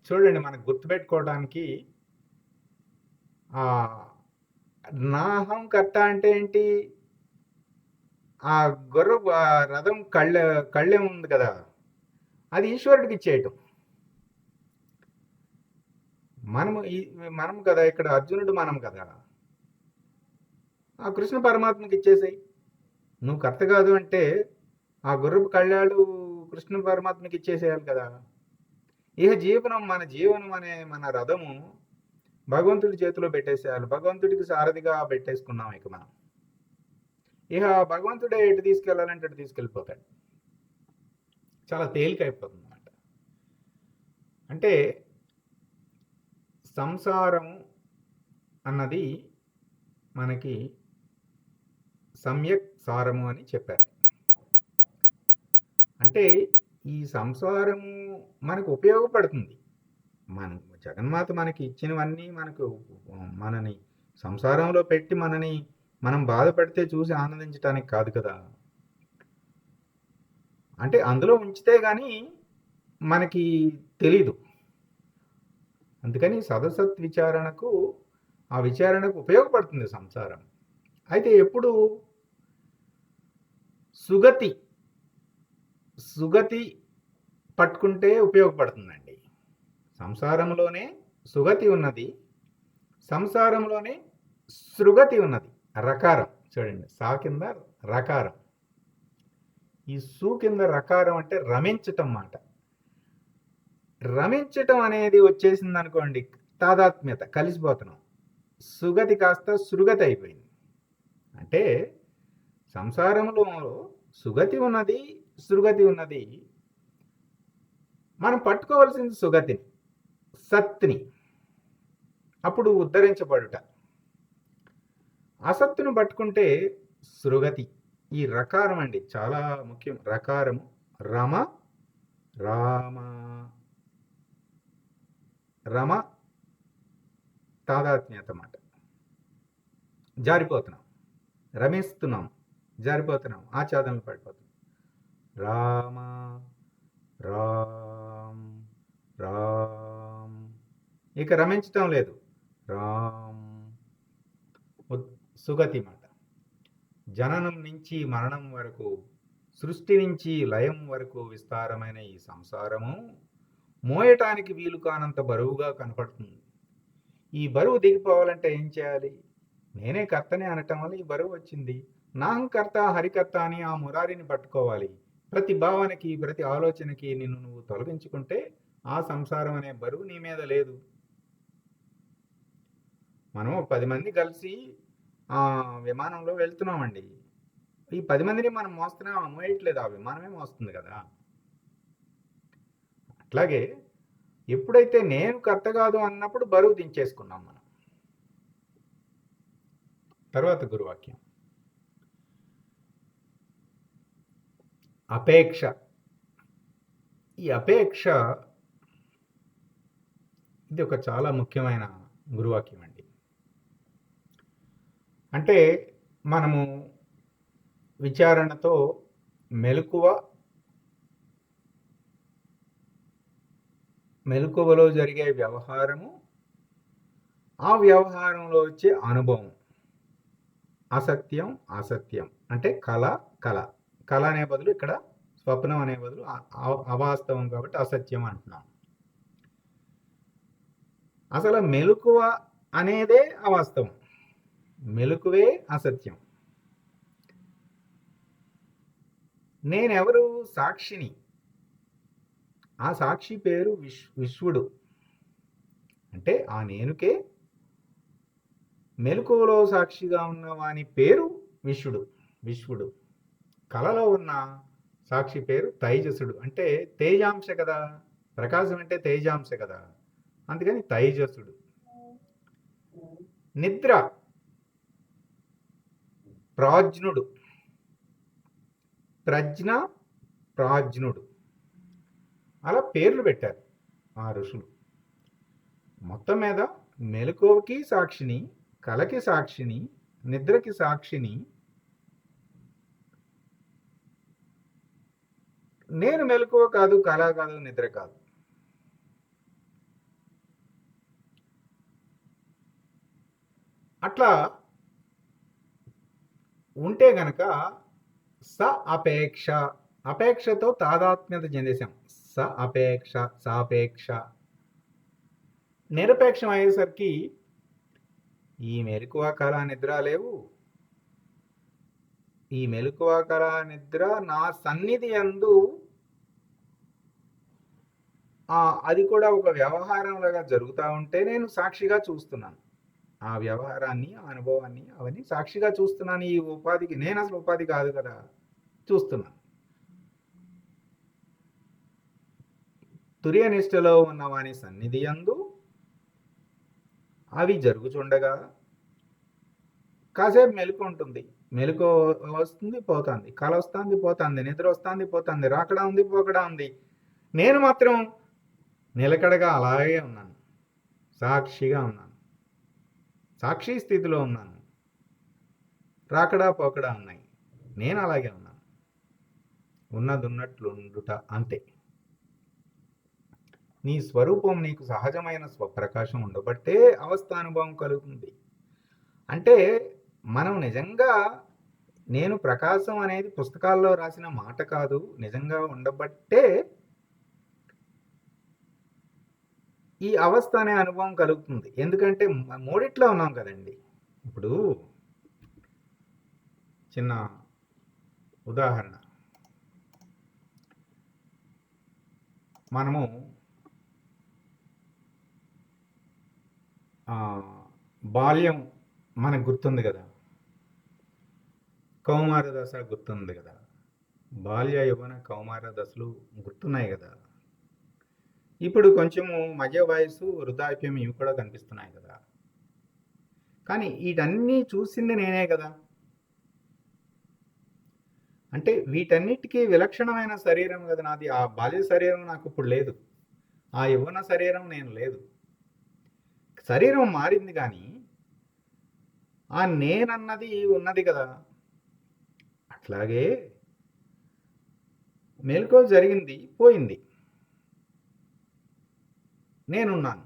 చూడండి, మనకు గుర్తుపెట్టుకోవడానికి నాహం కర్త అంటే ఏంటి? ఆ గుర్ర రథం కళ్ళెం ఉంది కదా, అది ఈశ్వరుడికి ఇచ్చేయటం. మనం కదా ఇక్కడ అర్జునుడు, మనం కదా, ఆ కృష్ణ పరమాత్మకి ఇచ్చేసాయి. నువ్వు కర్త కాదు అంటే ఆ గుర్రపు కళ్ళాడు కృష్ణ పరమాత్మకి ఇచ్చేసేయాలి కదా. ఇహ మన జీవనం అనే మన రథము భగవంతుడి చేతిలో పెట్టేసేయాలి. భగవంతుడికి సారథిగా పెట్టేసుకున్నాం. ఇక మనం ఇహ భగవంతుడే ఎటు తీసుకెళ్ళాలంటే అటు తీసుకెళ్ళిపోతాడు. చాలా తేలికైపోతుంది అన్నమాట. అంటే సంసారం అన్నది మనకి సమ్యక్ సారము అని చెప్పారు. అంటే ఈ సంసారము మనకు ఉపయోగపడుతుంది. మన జగన్మాత మనకి ఇచ్చినవన్నీ మనని సంసారంలో పెట్టి మనం బాధపడితే చూసి ఆనందించడానికి కాదు కదా. అంటే అందులో ఉంచితే గాని మనకి తెలీదు. అందుకని సదసత్ విచారణకు ఆ విచారణకు ఉపయోగపడుతుంది సంసారం. అయితే ఎప్పుడు సుగతి పట్టుకుంటే ఉపయోగపడుతుందండి. సంసారంలోనే సుగతి ఉన్నది, సంసారంలోనే సృగతి ఉన్నది. రకారం చూడండి, సా కింద రకారం, ఈ సు కింద రకారం అంటే రమించటం మాట. రమించటం అనేది వచ్చేసింది అనుకోండి, తాదాత్మ్యత, కలిసిపోతున్నాం. సుగతి కాస్త సృగతి అయిపోయింది. అంటే సంసారంలో సుగతి ఉన్నది, సృగతి ఉన్నది. మనం పట్టుకోవాల్సింది సుగతిని, సత్ని. అప్పుడు ఉద్ధరించబడుట. అసత్తును పట్టుకుంటే సృగతి. ఈ రకారం అండి చాలా ముఖ్యం. రకారము రమ రామ, రమ తాదాత్మ్యత మాట. జారిపోతున్నాం, రమిస్తున్నాం, జారిపోతున్నాం, ఆచ్ఛాదనలు పడిపోతున్నాం. రామ రామ్ రామ్, ఇక రమించటం లేదు. రామ్ సుగతి మాట. జననం నుంచి మరణం వరకు, సృష్టి నుంచి లయం వరకు విస్తారమైన ఈ సంసారము మోయటానికి వీలు కానంత బరువుగా కనపడుతుంది. ఈ బరువు దిగిపోవాలంటే ఏం చేయాలి? నేనే కర్తనే అనటం వల్ల ఈ బరువు వచ్చింది. నాహంకర్త హరికర్త అని ఆ మురారిని పట్టుకోవాలి. ప్రతి భావనకి, ప్రతి ఆలోచనకి నిన్ను నువ్వు తొలగించుకుంటే ఆ సంసారం అనే బరువు నీ మీద లేదు. మనం 10 మంది కలిసి విమానంలో వెళ్తున్నామండి. ఈ 10 మందిని మనం మోయట్లేదు, ఆ విమానమే మోస్తుంది కదా. అట్లాగే ఎప్పుడైతే నేను కర్త కాదు అన్నప్పుడు బరువు దించేసుకున్నాం మనం. తర్వాత గురువాక్యం. అపేక్ష. ఈ అపేక్ష ఇది ఒక చాలా ముఖ్యమైన గురువాక్యం అండి. అంటే మనము విచారణతో మెలకువలో జరిగే వ్యవహారము, ఆ వ్యవహారంలో వచ్చే అనుభవం. అసత్యం అసత్యం అంటే కళ అనే బదులు ఇక్కడ స్వప్నం అనే బదులు అవాస్తవం కాబట్టి అసత్యం అంటున్నాం. అసలు మెలకువ అనేదే అవాస్తవం, మెలకువే అసత్యం. నేనెవరు? సాక్షిని. ఆ సాక్షి పేరు విశ్వడు. అంటే ఆ నేనుకే మెలకువలో సాక్షిగా ఉన్న వాని పేరు విశ్వడు. కళలో ఉన్న సాక్షి పేరు తైజసుడు. అంటే తేజాంశ కదా, ప్రకాశం అంటే తేజాంశ కదా, అందుకని తైజసుడు. నిద్ర ప్రాజ్ఞుడు, ప్రజ్ఞ ప్రాజ్ఞుడు, అలా పేర్లు పెట్టారు ఆ ఋషులు. మొత్తం మీద మెలకువకి సాక్షిని, కళకి సాక్షిని, నిద్రకి సాక్షిని. నేను మెలకువ కాదు, కళ కాదు, నిద్ర కాదు. అట్లా ఉంటే గనక స అపేక్ష, అపేక్షతో తాదాత్మ్యత చెందేశాం. స అపేక్ష, సాపేక్ష. నిరపేక్షం అయ్యేసరికి ఈ మెలకువ కళ నిద్ర లేవు. ఈ మెలకువ కళ నిద్ర నా సన్నిధి యందు అది కూడా ఒక వ్యవహారంలాగా జరుగుతూ ఉంటే నేను సాక్షిగా చూస్తున్నాను. ఆ వ్యవహారాన్ని, ఆ అనుభవాన్ని, అవన్నీ సాక్షిగా చూస్తున్నాను. ఈ ఉపాధికి నేను అసలు ఉపాధి కాదు కదా, చూస్తున్నాను. తుర్యనిష్టలో ఉన్న వాని సన్నిధి యందు అవి జరుగుచుండగా కాసేపు మెలకు ఉంటుంది, మెలకు వస్తుంది పోతుంది, కల వస్తుంది పోతుంది, నిద్ర వస్తుంది పోతుంది, రాకడా ఉంది పోకడా ఉంది. నేను మాత్రం నిలకడగా అలాగే ఉన్నాను, సాక్షిగా ఉన్నాను, సాక్షి స్థితిలో ఉన్నాను. రాకడా పోకడా ఉన్నాయి, నేను అలాగే ఉన్నాను. ఉన్నది ఉన్నట్లు ఉండుట అంతే. నీ స్వరూపం నీకు సహజమైన స్వప్రకాశం ఉండబట్టే అవస్థానుభవం కలుగుతుంది. అంటే మనం నిజంగా నేను ప్రకాశం అనేది పుస్తకాల్లో రాసిన మాట కాదు, నిజంగా ఉండబట్టే ఈ అవస్థ అనే అనుభవం కలుగుతుంది. ఎందుకంటే మూడిట్లో ఉన్నాం కదండి. ఇప్పుడు చిన్న ఉదాహరణ, మనము బాల్యం మనకు గుర్తుంది కదా, కౌమార దశ గుర్తుంది కదా, బాల్య యవ్వన కౌమార దశలు గుర్తున్నాయి కదా. ఇప్పుడు కొంచెము మధ్య వయసు, వృద్ధాప్యం ఇవి కూడా కనిపిస్తున్నాయి కదా. కానీ వీటన్నీ చూసింది నేనే కదా. అంటే వీటన్నిటికీ విలక్షణమైన శరీరం కదా నాది. ఆ బాల్య శరీరం నాకు ఇప్పుడు లేదు, ఆ యవ్వన శరీరం నేను లేదు. శరీరం మారింది కానీ ఆ నేనన్నది ఉన్నది కదా. అట్లాగే మెలకువ జరిగింది పోయింది, నేనున్నాను.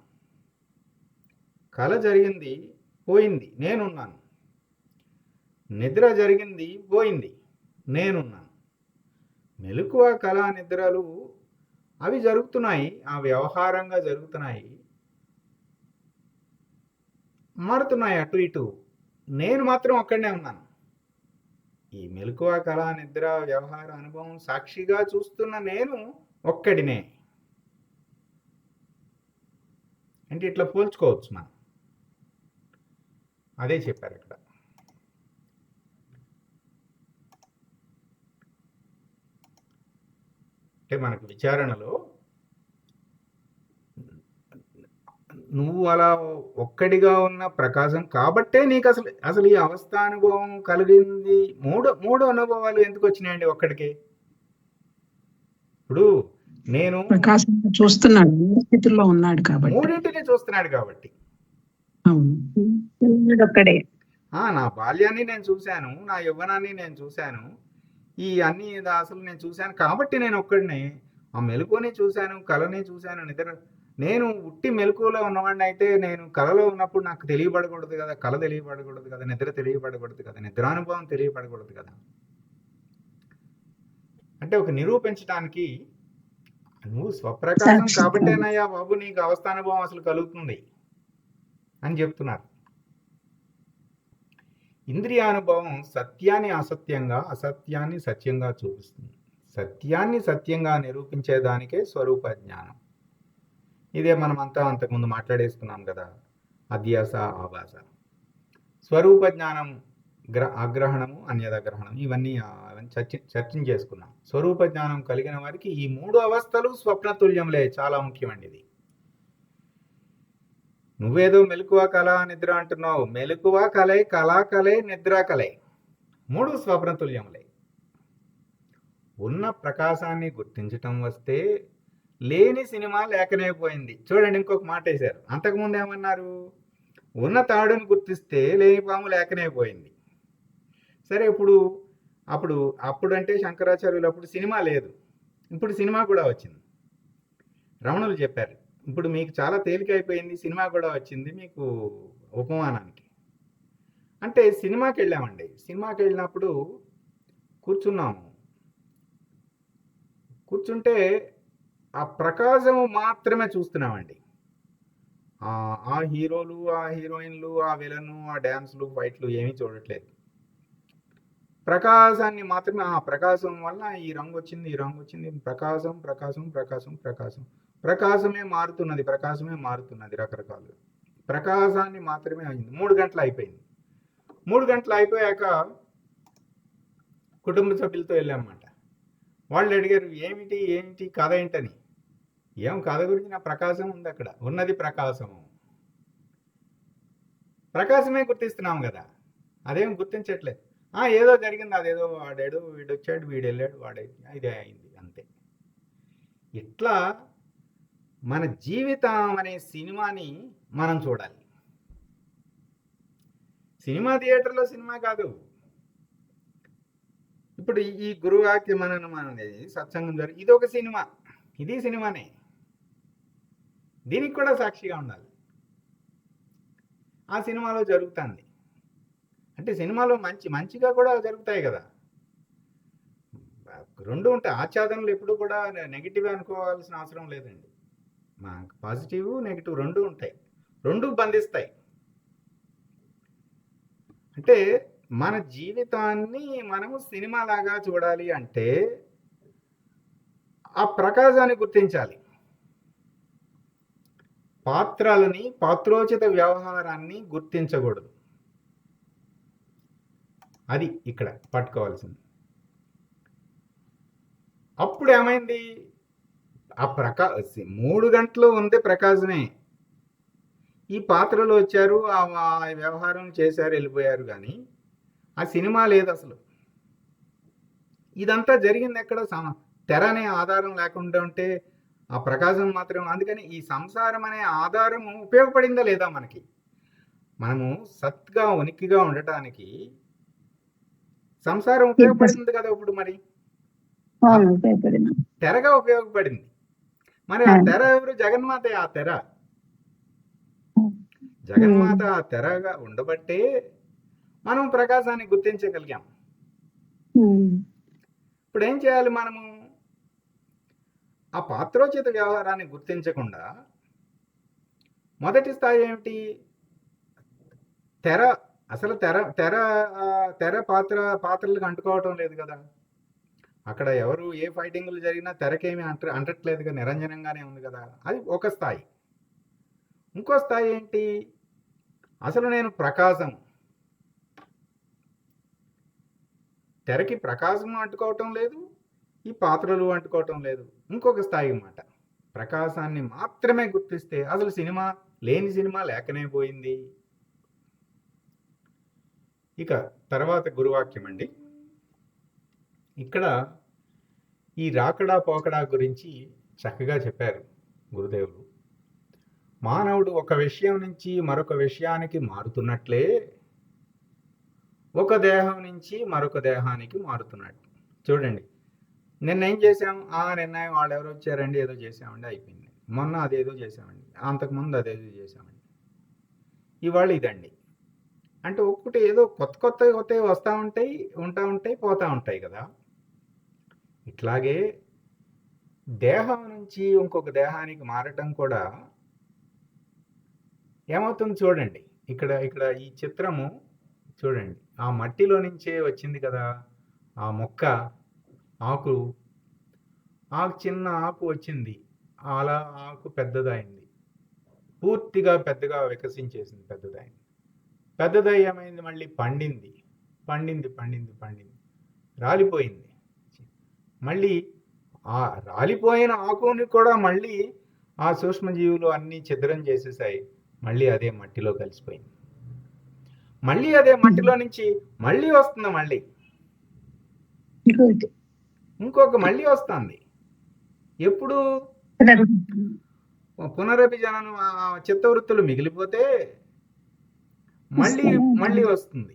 కళ జరిగింది పోయింది, నేనున్నాను. నిద్ర జరిగింది పోయింది, నేనున్నాను. మెలకువ కళ నిద్రలు అవి జరుగుతున్నాయి, ఆ వ్యవహారంగా జరుగుతున్నాయి, మారుతున్నాయి అటు ఇటు. నేను మాత్రం అక్కడనే ఉన్నాను. ఈ మెలకువ కళ నిద్ర వ్యవహార అనుభవం సాక్షిగా చూస్తున్న నేను ఒక్కడినే. అంటే ఇట్లా పోల్చుకోవచ్చు మనం. అదే చెప్పారు ఇక్కడ. అంటే మనకు విచారణలో నువ్వు అలా ఒక్కడిగా ఉన్న ప్రకాశం కాబట్టే నీకు అసలు ఈ అవస్థానుభవం కలిగింది. మూడు అనుభవాలు ఎందుకు వచ్చినాయండి ఒక్కడికి? ఇప్పుడు నేను ప్రకాశం చూస్తున్నాడు, స్థితిలో ఉన్నాడు కాబట్టి, మూడింటిని చూస్తున్నాడు కాబట్టి. ఒక్కడే. నా బాల్యాన్ని నేను చూశాను, నా యవ్వనాన్ని నేను చూశాను, ఈ అన్ని అసలు నేను చూశాను కాబట్టి నేను ఒక్కడిని. ఆ మెలకువని చూశాను, కళని చూశాను, నిద్ర. నేను ఉట్టి మెలకువలో ఉన్నవాడిని అయితే నేను కళలో ఉన్నప్పుడు నాకు తెలియబడకూడదు కదా, కళ తెలియబడకూడదు కదా, నిద్ర తెలియబడకూడదు కదా, నిద్రానుభవం తెలియబడకూడదు కదా. అంటే ఒక నిరూపించడానికి నువ్వు స్వప్రకాశం కాబట్టేనయ్యా బాబు నీకు అవస్థానుభవం అసలు కలుగుతుంది అని చెప్తున్నారు. ఇంద్రియానుభవం సత్యాన్ని అసత్యంగా, అసత్యాన్ని సత్యంగా చూపిస్తుంది. సత్యాన్ని సత్యంగా నిరూపించేదానికే స్వరూప జ్ఞానం. ఇదే మనమంతా అంతకుముందు మాట్లాడేసుకున్నాం కదా, అధ్యాస ఆభాస. స్వరూప జ్ఞానం అగ్రహణము, అన్యదగ్రహణం, ఇవన్నీ చర్చించేసుకున్నాం. స్వరూప జ్ఞానం కలిగిన వారికి ఈ మూడు అవస్థలు స్వప్నతుల్యంలే. చాలా ముఖ్యమండి ఇది. నువ్వేదో మెలకువ కళ నిద్ర అంటున్నావు. మెలకువ కలే, కళా కలే, నిద్ర కలే, మూడు స్వప్నతుల్యములే. ఉన్న ప్రకాశాన్ని గుర్తించటం వస్తే లేని సినిమా లేకనే పోయింది. చూడండి, ఇంకొక మాట వేశారు. అంతకుముందు ఏమన్నారు? ఉన్న తాడుని గుర్తిస్తే లేని పాము లేకనే పోయింది. సరే, అప్పుడు అంటే శంకరాచార్యులు అప్పుడు సినిమా లేదు, ఇప్పుడు సినిమా కూడా వచ్చింది. రమణులు చెప్పారు, ఇప్పుడు మీకు చాలా తేలిక అయిపోయింది, సినిమా కూడా వచ్చింది మీకు ఉపమానానికి. అంటే సినిమాకి వెళ్ళామండి. సినిమాకి వెళ్ళినప్పుడు కూర్చున్నాము. కూర్చుంటే ఆ ప్రకాశం మాత్రమే చూస్తున్నామండి. ఆ హీరోలు, ఆ హీరోయిన్లు, ఆ విలన్లు, ఆ డ్యాన్స్లు, ఫైట్లు ఏమీ చూడట్లేదు. ప్రకాశాన్ని మాత్రమే. ఆ ప్రకాశం వల్ల ఈ రంగు వచ్చింది, ఈ రంగు వచ్చింది. ప్రకాశం ప్రకాశం ప్రకాశం ప్రకాశం. ప్రకాశమే మారుతున్నది రకరకాలుగా. ప్రకాశాన్ని మాత్రమే అయింది. 3 గంటలు అయిపోయింది. 3 గంటలు అయిపోయాక కుటుంబ సభ్యులతో వెళ్ళామన్నమాట. వాళ్ళు అడిగారు, ఏమిటి కథ ఏంటని. ఏం కథ గురించి? నా ప్రకాశం ఉంది, అక్కడ ఉన్నది ప్రకాశము. ప్రకాశమే గుర్తిస్తున్నాం కదా, అదేం గుర్తించట్లేదు. ఏదో జరిగింది, అదేదో వాడాడు, వీడొచ్చాడు, వీడు వెళ్ళాడు, ఇదే అయింది అంతే. ఇట్లా మన జీవితం అనే సినిమాని మనం చూడాలి. సినిమా థియేటర్లో సినిమా కాదు. ఇప్పుడు ఈ గురువాక్య మననం అనేది సత్సంగం జరిగి ఇది ఒక సినిమా, ఇది సినిమానే, దీనికి కూడా సాక్షిగా ఉండాలి. ఆ సినిమాలో జరుగుతుంది అంటే సినిమాలో మంచిగా కూడా జరుగుతాయి కదా, రెండు ఉంటాయి. ఆచ్ఛాదనలు ఎప్పుడు కూడా నెగిటివ్ అనుకోవాల్సిన అవసరం లేదండి. పాజిటివ్ నెగిటివ్ రెండు ఉంటాయి, రెండు బంధిస్తాయి. అంటే మన జీవితాన్ని మనము సినిమాలాగా చూడాలి అంటే ఆ ప్రకాశాన్ని గుర్తించాలి. పాత్రలని, పాత్రోచిత వ్యవహారాన్ని గుర్తించకూడదు. అది ఇక్కడ పట్టుకోవాల్సింది. అప్పుడు ఏమైంది, ఆ 3 గంటలు ఉంది ప్రకాశమే. ఈ పాత్రలు వచ్చారు, ఆ వ్యవహారం చేశారు, వెళ్ళిపోయారు, కానీ ఆ సినిమా లేదు అసలు. ఇదంతా జరిగింది ఎక్కడ? తెర అనే ఆధారం లేకుండా ఉంటే ఆ ప్రకాశం మాత్రం. అందుకని ఈ సంసారం అనే ఆధారం ఉపయోగపడిందా లేదా మనకి? మనము సత్గా ఉనికిగా ఉండటానికి సంసారం ఉపయోగపడింది కదా. ఇప్పుడు మరి తెరగా ఉపయోగపడింది. మరి ఆ తెర ఎవరు? జగన్మాత. ఆ తెర జగన్మాత ఆ తెరగా ఉండబట్టే మనం ప్రకాశాన్ని గుర్తించగలిగాం. ఇప్పుడు ఏం చేయాలి మనము? ఆ పాత్రోచిత వ్యవహారాన్ని గుర్తించకుండా మొదటి స్థాయి ఏమిటి? తెర. అసలు తెర పాత్రలకు అంటుకోవటం లేదు కదా. అక్కడ ఎవరు ఏ ఫైటింగ్లు జరిగినా తెరకేమీ అంటట్లేదుగా, నిరంజనంగానే ఉంది కదా. అది ఒక స్థాయి. ఇంకో స్థాయి ఏంటి? అసలు నేను ప్రకాశం, తెరకి ప్రకాశం అంటుకోవటం లేదు, ఈ పాత్రలు అంటుకోవటం లేదు. ఇంకొక స్థాయి అన్నమాట. ప్రకాశాన్ని మాత్రమే గుర్తిస్తే అసలు సినిమా లేని సినిమా లేకనే పోయింది. ఇక తర్వాత గురువాక్యం అండి. ఇక్కడ ఈ రాకడా పోకడా గురించి చక్కగా చెప్పారు గురుదేవులు. మానవుడు ఒక విషయం నుంచి మరొక విషయానికి మారుతున్నట్లే ఒక దేహం నుంచి మరొక దేహానికి మారుతున్నాడు. చూడండి, నిన్నేం చేసాం? నిన్న వాళ్ళు ఎవరు వచ్చారండి, ఏదో చేసామండి, అయిపోయింది. మొన్న అదేదో చేసామండి, అంతకుముందు అదేదో చేసామండి, ఇవాళ ఇదండి. అంటే ఒక్కటి ఏదో కొత్తవి వస్తూ ఉంటాయి, పోతూ ఉంటాయి కదా. ఇట్లాగే దేహం నుంచి ఇంకొక దేహానికి మారటం కూడా ఏమవుతుంది చూడండి. ఇక్కడ ఈ చిత్రము చూడండి. ఆ మట్టిలో నుంచే వచ్చింది కదా ఆ మొక్క, ఆకు చిన్న ఆకు వచ్చింది, అలా ఆకు పెద్దదైంది, పూర్తిగా పెద్దగా వికసించేసింది, పెద్దదై ఏమైంది? మళ్ళీ పండింది, రాలిపోయింది. మళ్ళీ ఆ రాలిపోయిన ఆకుని కూడా మళ్ళీ ఆ సూక్ష్మజీవులు అన్నీ ఛిద్రం చేసేసాయి. మళ్ళీ అదే మట్టిలో కలిసిపోయింది. మళ్ళీ అదే మట్టిలో నుంచి మళ్ళీ వస్తుంది, మళ్ళీ ఇంకొక మళ్ళీ వస్తుంది. ఎప్పుడు? పునరభిజననం చిత్తవృత్తులు మిగిలిపోతే మళ్ళీ వస్తుంది.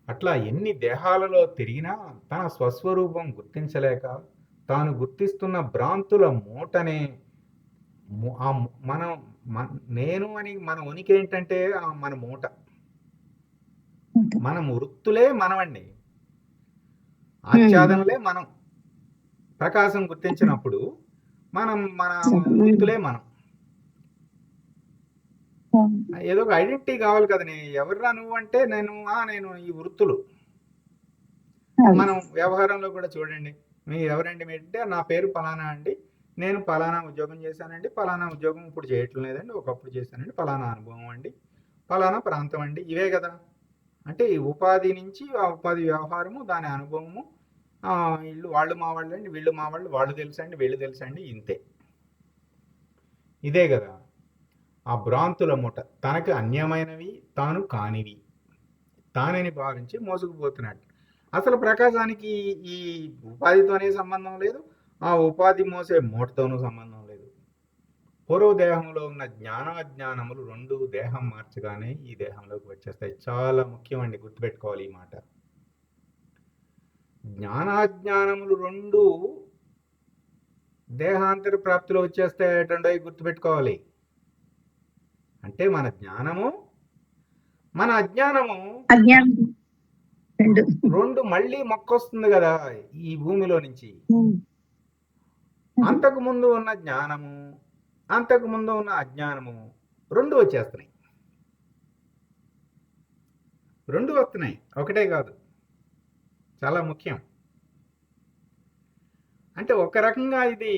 అట్లా ఎన్ని దేహాలలో తిరిగినా తన స్వస్వరూపం గుర్తించలేక తాను గుర్తిస్తున్న భ్రాంతుల మూటనే నేను అని మన ఉనికి ఏంటంటే మన మూట, మన వృత్తులే మనమండి, ఆచ్ఛాదనలే మనం. ప్రకాశం గుర్తించినప్పుడు మన వృత్తులే మనం. ఏదో ఒక ఐడెంటిటీ కావాలి కదా. ఎవర్రా నువ్వు అంటే నేను ఈ వృత్తులు. మనం వ్యవహారంలో కూడా చూడండి, మీరు ఎవరండి అంటే నా పేరు పలానా అండి, నేను పలానా ఉద్యోగం చేశానండి, పలానా ఉద్యోగం ఇప్పుడు చేయటం లేదండి, ఒకప్పుడు చేశానండి, పలానా అనుభవం అండి, పలానా ప్రాంతం అండి, ఇవే కదా. అంటే ఈ ఉపాధి నుంచి ఆ ఉపాధి వ్యవహారము, దాని అనుభవము, వాళ్ళు మా వాళ్ళు అండి, వీళ్ళు మా వాళ్ళు తెలుసండి, వీళ్ళు తెలుసండి, ఇంతే, ఇదే కదా. ఆ భ్రాంతుల మూట, తనకి అన్యమైనవి తాను కానివి తానని భావించి మోసుకుపోతున్నాడు. అసలు ప్రకాశానికి ఈ ఉపాధితోనే సంబంధం లేదు, ఆ ఉపాధి మోసే మూటతోనూ సంబంధం లేదు. పూర్వ దేహంలో ఉన్న జ్ఞానాజ్ఞానములు రెండు దేహం మార్చగానే ఈ దేహంలోకి వచ్చేస్తాయి. చాలా ముఖ్యమండి, గుర్తుపెట్టుకోవాలి ఈ మాట. జ్ఞానాజ్ఞానములు రెండు దేహాంతర ప్రాప్తిలో వచ్చేస్తాయటండో గుర్తుపెట్టుకోవాలి. అంటే మన జ్ఞానము మన అజ్ఞానము అజ్ఞానం రెండు. రెండు మళ్ళీ మొక్కొస్తుంది కదా ఈ భూమిలో నుంచి. అంతకు ముందు ఉన్న జ్ఞానము అంతకు ముందు ఉన్న అజ్ఞానము రెండు వచ్చేస్తున్నాయి. రెండు వస్తున్నాయి, ఒకటే కాదు. చాలా ముఖ్యం. అంటే ఒక రకంగా ఇది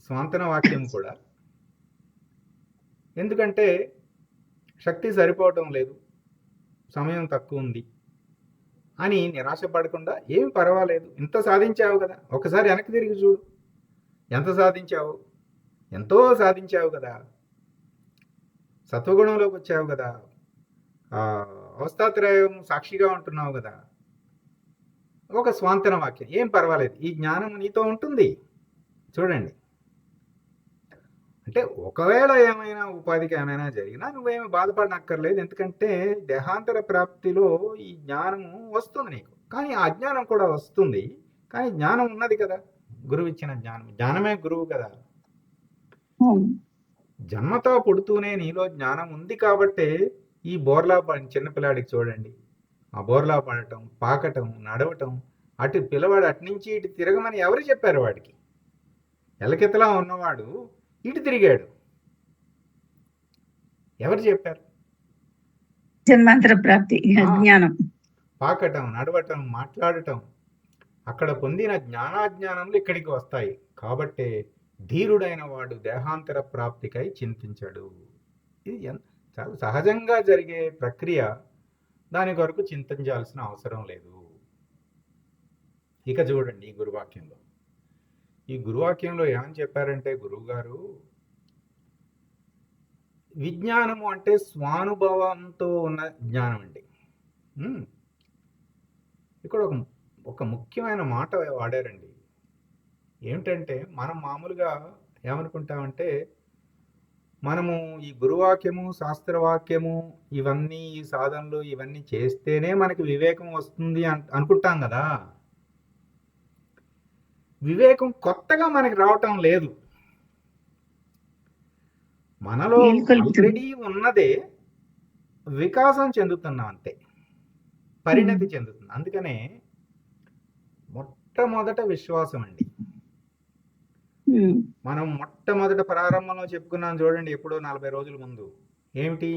స్వాంతన వాక్యం కూడా. ఎందుకంటే శక్తి సరిపోవటం లేదు, సమయం తక్కువ ఉంది అని నిరాశపడకుండా ఏమి పర్వాలేదు, ఇంత సాధించావు కదా, ఒకసారి వెనక్కి తిరిగి చూడు, ఎంత సాధించావు, ఎంతో సాధించావు కదా, సత్వగుణంలోకి వచ్చావు కదా, అవస్థాత్రయం సాక్షిగా ఉంటున్నావు కదా. ఒక స్వాంతన వాక్యం, ఏం పర్వాలేదు, ఈ జ్ఞానం నీతో ఉంటుంది. చూడండి, అంటే ఒకవేళ ఏమైనా ఉపాధికి ఏమైనా జరిగినా నువ్వేమి బాధపడనక్కర్లేదు. ఎందుకంటే దేహాంతర ప్రాప్తిలో ఈ జ్ఞానము వస్తుంది నీకు, కానీ ఆ అజ్ఞానం కూడా వస్తుంది. కానీ జ్ఞానం ఉన్నది కదా, గురువు ఇచ్చిన జ్ఞానం, జ్ఞానమే గురువు కదా. జన్మతో పుడుతూనే నీలో జ్ఞానం ఉంది కాబట్టే ఈ బోర్లా చిన్నపిల్లాడికి చూడండి, ఆ బోర్లా పడటం, పాకటం, నడవటం, అటు పిల్లవాడు అటు నుంచి ఇటు తిరగమని ఎవరు చెప్పారు? వాడికి ఎలకెతలా ఉన్నవాడు ఇటు తిరిగాడు, ఎవరు చెప్పారు? జన్మాంతర ప్రాప్తి జ్ఞానం. పాకటం, నడవటం, మాట్లాడటం, అక్కడ పొందిన జ్ఞానాజ్ఞానములు ఇక్కడికి వస్తాయి. కాబట్టే ధీరుడైన వాడు దేహాంతర ప్రాప్తికై చింతించడు. ఇది చాలా సహజంగా జరిగే ప్రక్రియ, దాని కొరకు చింతించాల్సిన అవసరం లేదు. ఇక చూడండి ఈ గురువాక్యంలో, ఈ గురువాక్యంలో ఏమని చెప్పారంటే గురువుగారు, విజ్ఞానము అంటే స్వానుభవంతో ఉన్న జ్ఞానం అండి. ఇక్కడ ఒక ముఖ్యమైన మాట వాడారండి. ఏమిటంటే మనం మామూలుగా ఏమనుకుంటామంటే, మనము ఈ గురువాక్యము, శాస్త్రవాక్యము, ఇవన్నీ ఈ సాధనలు ఇవన్నీ చేస్తేనే మనకి వివేకం వస్తుంది అనుకుంటాం కదా. వివేకం కొత్తగా మనకి రావటం లేదు, మనలో ఆల్రెడీ ఉన్నదే వికాసం చెందుతున్నాం, అంతే, పరిణతి చెందుతుంది. అందుకనే మొట్టమొదట విశ్వాసం అండి. మనం మొట్టమొదట ప్రారంభంలో చెప్పుకున్నాం చూడండి, ఎప్పుడో 40 రోజుల ముందు. ఏమిటి?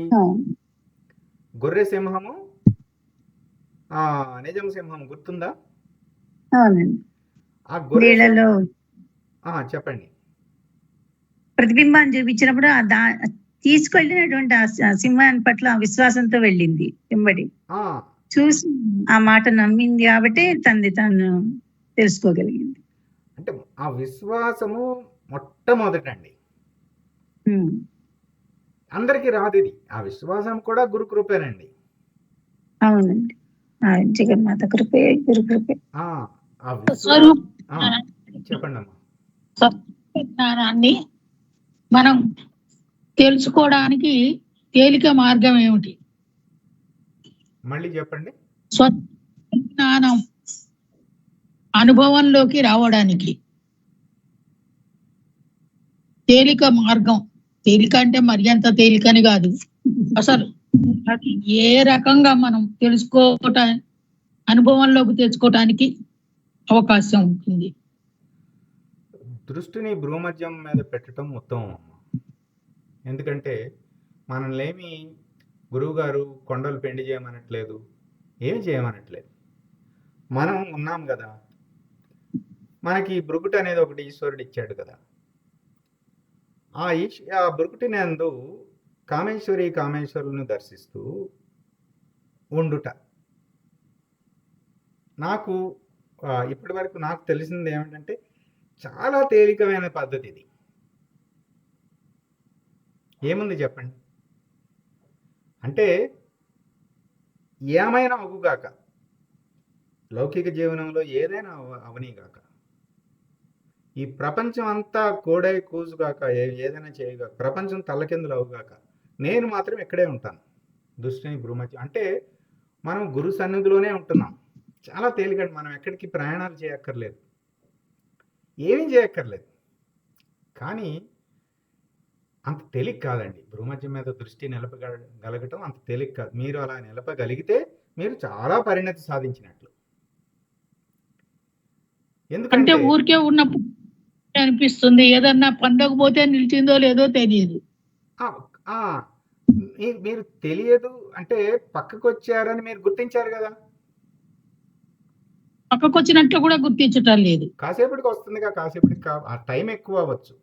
గొర్రె సింహము, నిజం సింహం గుర్తుందా? ఆ గొర్రె, చెప్పండి. ప్రతిబింబాన్ని చూపించినప్పుడు తీసుకెళ్ళినటువంటి ఆ సింహాన్ని పట్ల విశ్వాసంతో వెళ్ళింది వెంబడి, చూసి ఆ మాట నమ్మింది కాబట్టి తాను తెలుసుకోగలిగింది. అంటే ఆ విశ్వాసము మొట్టమొదటండి, అందరికీ రాదు ఇది. ఆ విశ్వాసం కూడా గురు కృపేనండి. అవునండి, జగన్మాత కృపే, గురు కృపే. చెప్పండి అమ్మా. జ్ఞానాన్ని మనం తెలుసుకోవడానికి తేలిక మార్గం ఏమిటి? మళ్ళీ చెప్పండి. జ్ఞానం అనుభవంలోకి రావడానికి తేలిక మార్గం, తేలిక అంటే మరి అంత తేలికని కాదు, అసలు ఏ రకంగా మనం అనుభవంలోకి తెచ్చుకోవటానికి అవకాశం ఉంటుంది? దృష్టిని భ్రూమధ్యం మీద పెట్టడం ఉత్తమం అమ్మ. ఎందుకంటే మనల్నేమి గురువుగారు కొండలు పెండి చేయమనట్లేదు, ఏమి చేయమనట్లేదు. మనం ఉన్నాం కదా, మనకి బ్రుకుటి అనేది ఒకటి ఈశ్వరుడు ఇచ్చాడు కదా. ఆ బ్రుకుటిని అందు కామేశ్వరులను దర్శిస్తూ ఉండుట. నాకు ఇప్పటి వరకు నాకు తెలిసింది ఏమిటంటే చాలా తేలికమైన పద్ధతి ఇది. ఏముంది చెప్పండి? అంటే ఏమైనా అగుగాక, లౌకిక జీవనంలో ఏదైనా అవనీగాక, ఈ ప్రపంచం అంతా కోడై కూజుగాక, ఏదైనా చేయగాక, ప్రపంచం తల్లకిందులు అవుగాక, నేను మాత్రం ఇక్కడే ఉంటాను. దృష్టిని భ్రూమధ్యం అంటే మనం గురు సన్నిధిలోనే ఉంటున్నాం. చాలా తేలికండి, మనం ఎక్కడికి ప్రయాణాలు చేయక్కర్లేదు, ఏమీ చేయక్కర్లేదు. కానీ అంత తేలిక కాదండి భ్రూమధ్యం మీద దృష్టి నిలపగలగటం, అంత తేలిక కాదు. మీరు అలా నిలపగలిగితే మీరు చాలా పరిణతి సాధించినట్లు. అంటే ఎందుకంటే ఊరికే ఉన్నప్పుడు అనిపిస్తుంది, ఏదన్నా పండకపోతే నిలిచిందో లేదో తెలియదు. ఆ, ఆ, మీరు తెలియదు అంటే పక్కకు వచ్చారని మీరు గుర్తించారు కదా, పక్కకు వచ్చినట్లు కూడా గుర్తించటం లేదు. కాసేపటికి వస్తుందిగా, కాసేపటికి ఆ టైం ఎక్కువ అవ్వచ్చు,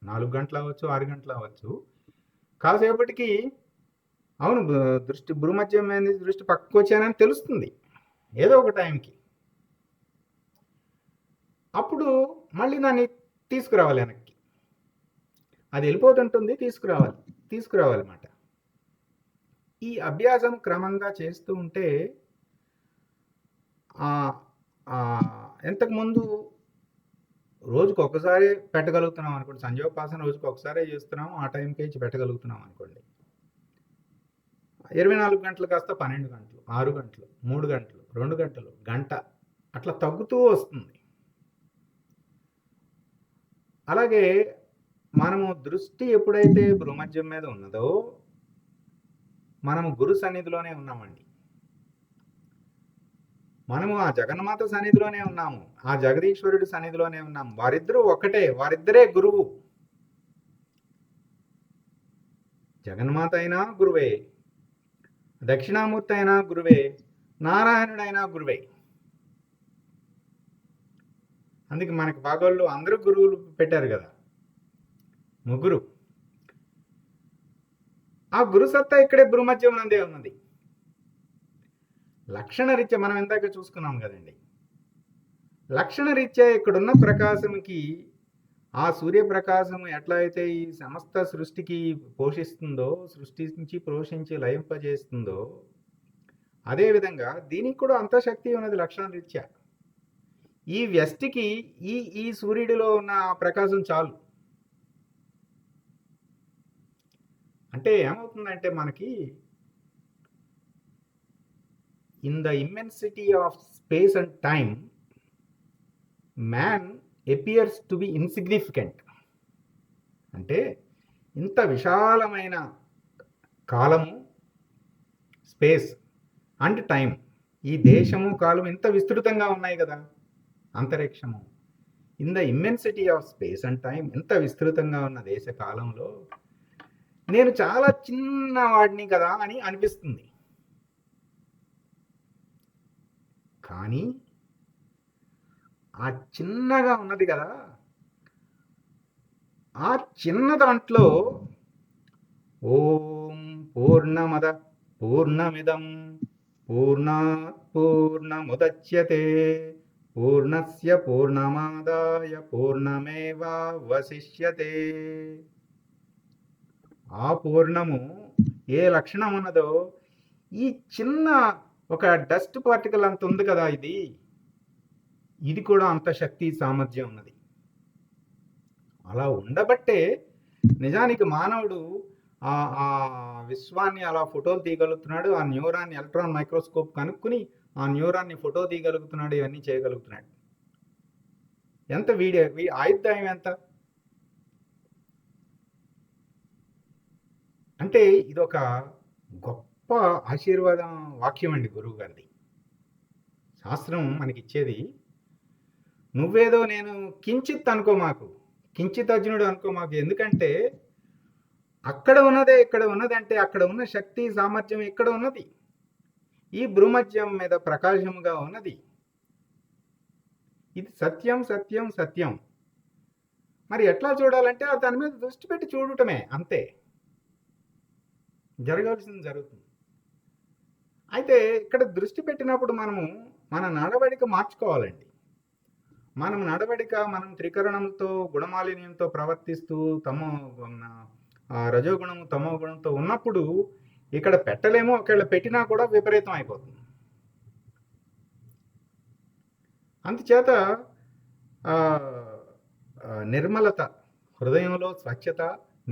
4 గంటలు అవ్వచ్చు, 6 గంటలు అవ్వచ్చు, కాసేపటికి అవును దృష్టి భ్రూమధ్యం మీద దృష్టి పక్కకు వచ్చానని తెలుస్తుంది ఏదో ఒక టైంకి. అప్పుడు మళ్ళీ దాన్ని తీసుకురావాలి వెనక్కి, అది వెళ్ళిపోతుంటుంది, తీసుకురావాలి అన్నమాట. ఈ అభ్యాసం క్రమంగా చేస్తూ ఉంటే ఎంతకుముందు రోజుకు ఒకసారి పెట్టగలుగుతున్నాం అనుకోండి, సంధ్యోపాసన రోజుకు ఒకసారి చేస్తున్నాము, ఆ టైంకి ఇచ్చి పెట్టగలుగుతున్నాం అనుకోండి, 24 గంటలు కాస్త 12 గంటలు, 6 గంటలు, 3 గంటలు, 2 గంటలు, గంట అట్లా తగ్గుతూ వస్తుంది. అలాగే మనము దృష్టి ఎప్పుడైతే భ్రూమధ్యం మీద ఉన్నదో మనము గురు సన్నిధిలోనే ఉన్నామండి. మనము ఆ జగన్మాత సన్నిధిలోనే ఉన్నాము, ఆ జగదీశ్వరుడి సన్నిధిలోనే ఉన్నాము. వారిద్దరూ ఒకటే, వారిద్దరే గురువు. జగన్మాత అయినా గురువే, దక్షిణామూర్తి అయినా గురువే, నారాయణుడైనా గురువే. అందుకే మనకి భాగవతంలో అందరూ గురువులు పెట్టారు కదా, ముగ్గురు. ఆ గురు సత్తా ఇక్కడే భ్రూమధ్యం నందే ఉన్నది. లక్షణ రీత్యా మనం ఇందాక చూసుకున్నాం కదండి, లక్షణ రీత్యా ఇక్కడున్న ప్రకాశంకి ఆ సూర్యప్రకాశం ఎట్లా అయితే ఈ సమస్త సృష్టికి పోషిస్తుందో, సృష్టి నుంచి పోషించి లయింపజేస్తుందో, అదేవిధంగా దీనికి కూడా అంత శక్తి ఉన్నది లక్షణ రీత్యా. ఈ వ్యష్టికి ఈ సూర్యుడిలో ఉన్న ప్రకాశం చాలు. అంటే ఏమవుతుందంటే మనకి in the immensity of space and time man appears to be insignificant. అంటే ఇంత విశాలమైన కాలము, స్పేస్ అండ్ టైం, ఈ దేశము కాలం ఇంత విస్తృతంగా ఉన్నాయి కదా, అంతరిక్షము. In the immensity of space and time, ఇంత విస్తృతంగా ఉన్న దేశ కాలంలో నేను చాలా చిన్నవాడిని కదా అని అనిపిస్తుంది. కానీ ఆ చిన్నగా ఉన్నది కదా, ఆ చిన్న దాంట్లో ఓం పూర్ణమద పూర్ణమిదం పూర్ణాత్ పూర్ణముదచ్యతే పూర్ణస్య పూర్ణమాదాయ పూర్ణమేవావశిష్యతే. ఆ పూర్ణము ఏ లక్షణం ఉన్నదో ఈ చిన్న ఒక డస్ట్ పార్టికల్ అంత ఉంది కదా, ఇది కూడా అంత శక్తి సామర్థ్యం ఉన్నది. అలా ఉండబట్టే నిజానికి మానవుడు ఆ విశ్వాన్ని అలా ఫోటోలు తీయగలుగుతున్నాడు, ఆ న్యూరాన్ని ఎలక్ట్రాన్ మైక్రోస్కోప్ కనుక్కుని ఆ న్యూరాన్ని ఫోటో తీయగలుగుతున్నాడు, ఇవన్నీ చేయగలుగుతున్నాడు. ఎంత ఆయుర్దాయం ఎంత అంటే ఇదొక గొప్ప ఆశీర్వాదం వాక్యం అండి గురువు గారిది. శాస్త్రం మనకిచ్చేది, నువ్వేదో నేను కించిత్ అనుకో మాకు, కించిత్ అర్జునుడు అనుకో మాకు. ఎందుకంటే అక్కడ ఉన్నదే ఇక్కడ ఉన్నది, అంటే అక్కడ ఉన్న శక్తి సామర్థ్యం ఇక్కడ ఉన్నది, ఈ భ్రూమధ్యం మీద ప్రకాశముగా ఉన్నది. ఇది సత్యం సత్యం సత్యం. మరి ఎట్లా చూడాలంటే దాని మీద దృష్టి పెట్టి చూడటమే, అంతే. జరగాల్సింది జరుగుతుంది. అయితే ఇక్కడ దృష్టి పెట్టినప్పుడు మనము మన నడవడిక మార్చుకోవాలండి. మనం త్రికరణంతో గుణమాలిన్యంతో ప్రవర్తిస్తూ రజోగుణము తమో గుణంతో ఉన్నప్పుడు ఇక్కడ పెట్టలేమో, ఒకవేళ పెట్టినా కూడా విపరీతం అయిపోతుంది. అందుచేత నిర్మలత, హృదయంలో స్వచ్ఛత,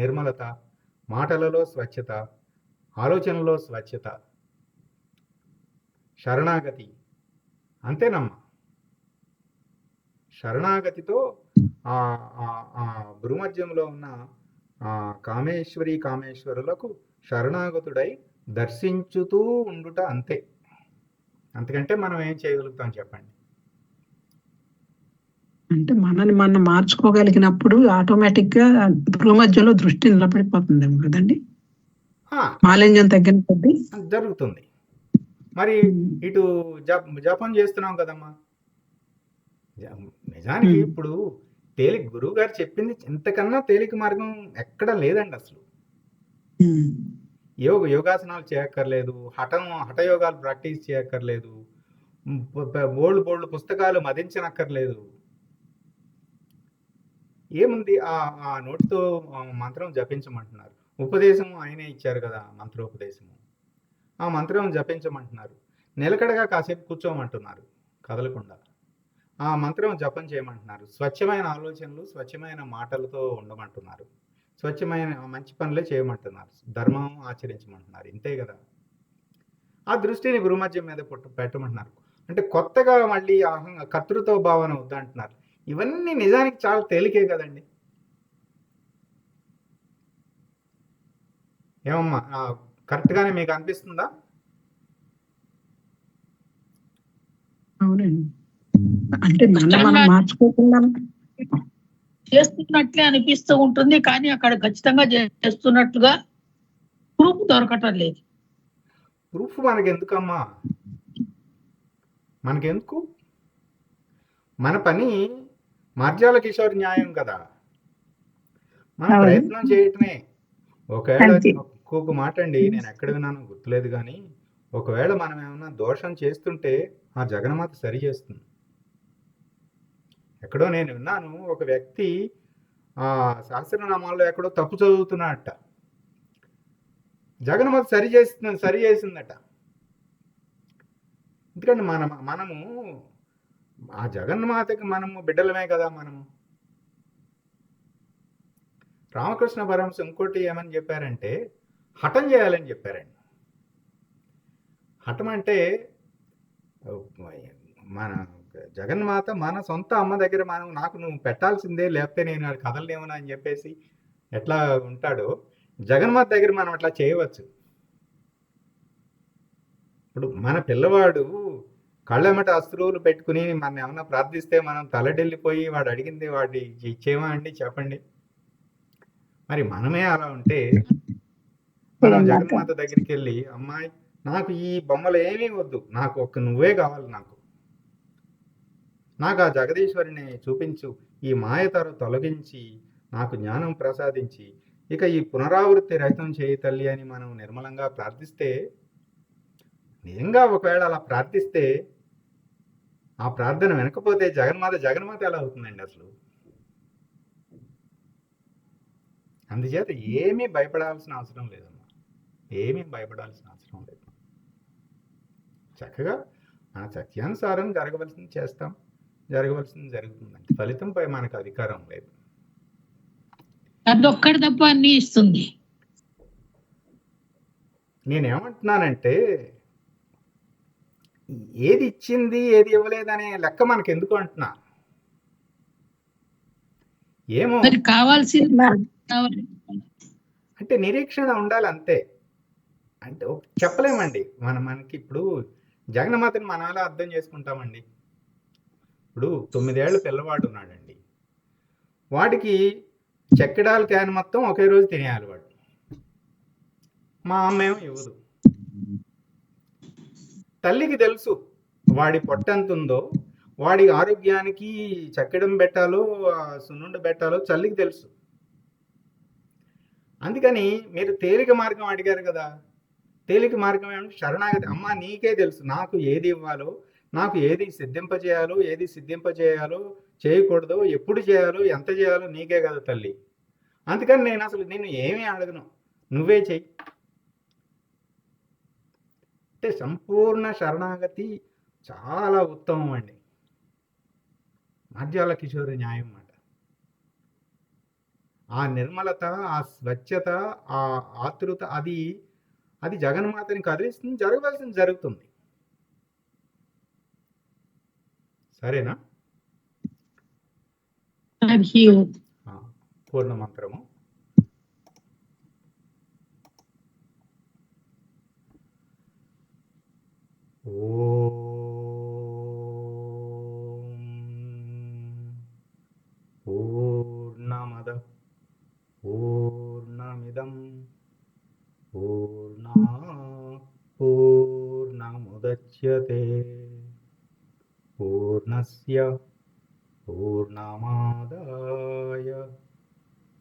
నిర్మలత, మాటలలో స్వచ్ఛత, ఆలోచనలో స్వచ్ఛత, శరణాగతి, అంతేనమ్మా. శరణాగతితో ఆ భూమధ్యంలో ఉన్న కామేశ్వరి కామేశ్వరులకు శరణాగతుడై దర్శించుతూ ఉండుట, అంతే. అంతకంటే మనం ఏం చేయగలుగుతాం చెప్పండి? అంటే మనని మనం మార్చుకోగలిగినప్పుడు ఆటోమేటిక్ గా భూమధ్యంలో దృష్టి నిలబడిపోతుందేమో కదండి, మాలిన్యం తగ్గిన కొద్దీ జరుగుతుంది. మరి ఇటు జపం చేస్తున్నాం కదమ్మా. నిజానికి ఇప్పుడు గురువు గారు చెప్పింది ఇంతకన్నా తేలిక మార్గం ఎక్కడ లేదండి అసలు. యోగాసనాలు చేయక్కర్లేదు, హఠయోగాలు ప్రాక్టీస్ చేయక్కర్లేదు, బోల్డ్ పుస్తకాలు మదించనక్కర్లేదు. ఏముంది, ఆ నోటితో మంత్రం జపించమంటున్నారు. ఉపదేశం ఆయనే ఇచ్చారు కదా, మంత్రోపదేశము. ఆ మంత్రం జపించమంటున్నారు. నిలకడగా కాసేపు కూర్చోమంటున్నారు కదలకుండా. ఆ మంత్రం జపం చేయమంటున్నారు. స్వచ్ఛమైన ఆలోచనలు, స్వచ్ఛమైన మాటలతో ఉండమంటున్నారు. స్వచ్ఛమైన మంచి పనులే చేయమంటున్నారు. ధర్మం ఆచరించమంటున్నారు. ఇంతే కదా. ఆ దృష్టిని భూమధ్యం మీద పెట్టమంటున్నారు. అంటే కొత్తగా మళ్ళీ కర్తృత్వ భావన వద్దంటున్నారు. ఇవన్నీ నిజానికి చాలా తేలికే కదండి. ఏమమ్మా, కరెక్ట్గానే మీకు అనిపిస్తుందా? అవునండి. అంటే మనం మార్చుకోకుండా చేస్తున్నట్లే అనిపిస్తూ ఉంటుంది, కానీ అక్కడ ఖచ్చితంగా చేస్తున్నట్టుగా ప్రూఫ్ దొరకటం లేదు. ప్రూఫ్ మనకెందుకమ్మా? మనకెందుకు? మన పని మార్జాల కిషోర్ న్యాయం కదా. మనం ప్రయత్నం చేయటమే. ఒకవేళ ఒక్కొక్క మాట అండి, నేను ఎక్కడ విన్నానో గుర్తులేదు, కానీ ఒకవేళ మనం ఏమన్నా దోషం చేస్తుంటే ఆ జగన్మాత సరి చేస్తుంది. ఎక్కడో నేను విన్నాను, ఒక వ్యక్తి సహస్రనామాల్లో ఎక్కడో తప్పు చదువుతున్నాడట. జగన్మాత సరి చేసిందట. ఎందుకంటే మనము ఆ జగన్మాతకి మనము బిడ్డలమే కదా. మనము రామకృష్ణ పరమహంస ఇంకోటి ఏమని చెప్పారంటే, హఠం చేయాలని చెప్పారండి. హఠం అంటే మన జగన్మాత మన సొంత అమ్మ దగ్గర నాకు నువ్వు పెట్టాల్సిందే, లేకపోతే నేను కదలలేమని అని చెప్పేసి ఎట్లా ఉంటాడో, జగన్మాత దగ్గర మనం అట్లా చేయవచ్చు. ఇప్పుడు మన పిల్లవాడు కళ్ళెమ్మట అస్త్రువులు పెట్టుకుని మనం ఏమన్నా ప్రార్థిస్తే మనం తలడెళ్ళిపోయి వాడు అడిగింది వాడి ఇచ్చేమా అండి చెప్పండి? మరి మనమే అలా ఉంటే మనం జగన్మాత దగ్గరికి వెళ్ళి, అమ్మాయి నాకు ఈ బొమ్మలు ఏమీ వద్దు, నాకు నువ్వే కావాలి, నాకు ఆ జగదీశ్వరిని చూపించు, ఈ మాయతర తొలగించి నాకు జ్ఞానం ప్రసాదించి ఇక ఈ పునరావృత్తి రహితం చేయి తల్లి అని మనం నిర్మలంగా ప్రార్థిస్తే, నిజంగా ఒకవేళ అలా ప్రార్థిస్తే ఆ ప్రార్థన వెనకపోతే జగన్మాత ఎలా అవుతుందండి అసలు? అందుచేత ఏమీ భయపడాల్సిన అవసరం లేదమ్మా, ఏమీ భయపడాల్సిన అవసరం లేదు. చక్కగా మన సత్యానుసారం జరగవలసింది చేస్తాం, జరగవలసింది జరుగుతుందండి. ఫలితంపై మనకు అధికారం లేదు. అదొక్కడి తప్ప అన్ని ఇస్తుంది. నేనేమంటున్నానంటే, ఏది ఇచ్చింది ఏది ఇవ్వలేదనే లెక్క మనకు ఎందుకు అంటున్నా. ఏమో కావాల్సింది అంటే నిరీక్షణ ఉండాలి అంతే. అంటే చెప్పలేమండి. మనకి ఇప్పుడు జగన్మాతని మనం ఎలా అర్థం చేసుకుంటామండి? ఇప్పుడు 9 ఏళ్ల పిల్లవాడు ఉన్నాడండి, వాడికి చెక్కడాల క్యాన్ మొత్తం ఒకే రోజు తినేయాలి వాడు. మా అమ్మ ఏమో ఇవ్వదు. తల్లికి తెలుసు వాడి పొట్ట ఎంత ఉందో, వాడి ఆరోగ్యానికి చక్కెడం పెట్టాలో సున్నుండ పెట్టాలో తల్లికి తెలుసు. అందుకని మీరు తేలిక మార్గం అడిగారు కదా, తేలిక మార్గం ఏమంటే శరణాగతి. అమ్మ నీకే తెలుసు నాకు ఏది ఇవ్వాలో, నాకు ఏది సిద్ధింపజేయాలో, ఏది సిద్ధింపజేయాలో చేయకూడదో, ఎప్పుడు చేయాలో, ఎంత చేయాలో నీకే కదా తల్లి. అందుకని నేను అసలు నిన్ను ఏమీ అడగను, నువ్వే చెయ్యి. అంటే సంపూర్ణ శరణాగతి చాలా ఉత్తమం అండి. మాధ్యాల కిషోరి న్యాయం అన్నమాట. ఆ నిర్మలత, ఆ స్వచ్ఛత, ఆ ఆతృత, అది జగన్మాతని కదిలిస్తుంది, జరగవలసింది జరుగుతుంది. సరేనా? హరి ఓం. పూర్ణ మంత్రము. ఓం పూర్ణమద పూర్ణమిదం పూర్ణముదచ్యతే పూర్ణస్య పూర్ణమాదాయ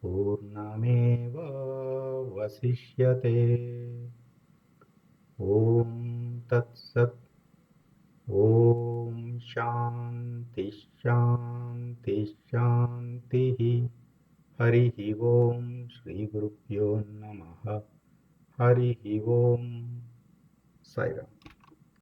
పూర్ణమేవావశిష్యతే. ఓం తత్సత్. ఓం శాంతి శాంతి శాంతి. హరి ఓం. శ్రీ గురుభ్యో నమః. హరి ఓం. సాయిరామ్.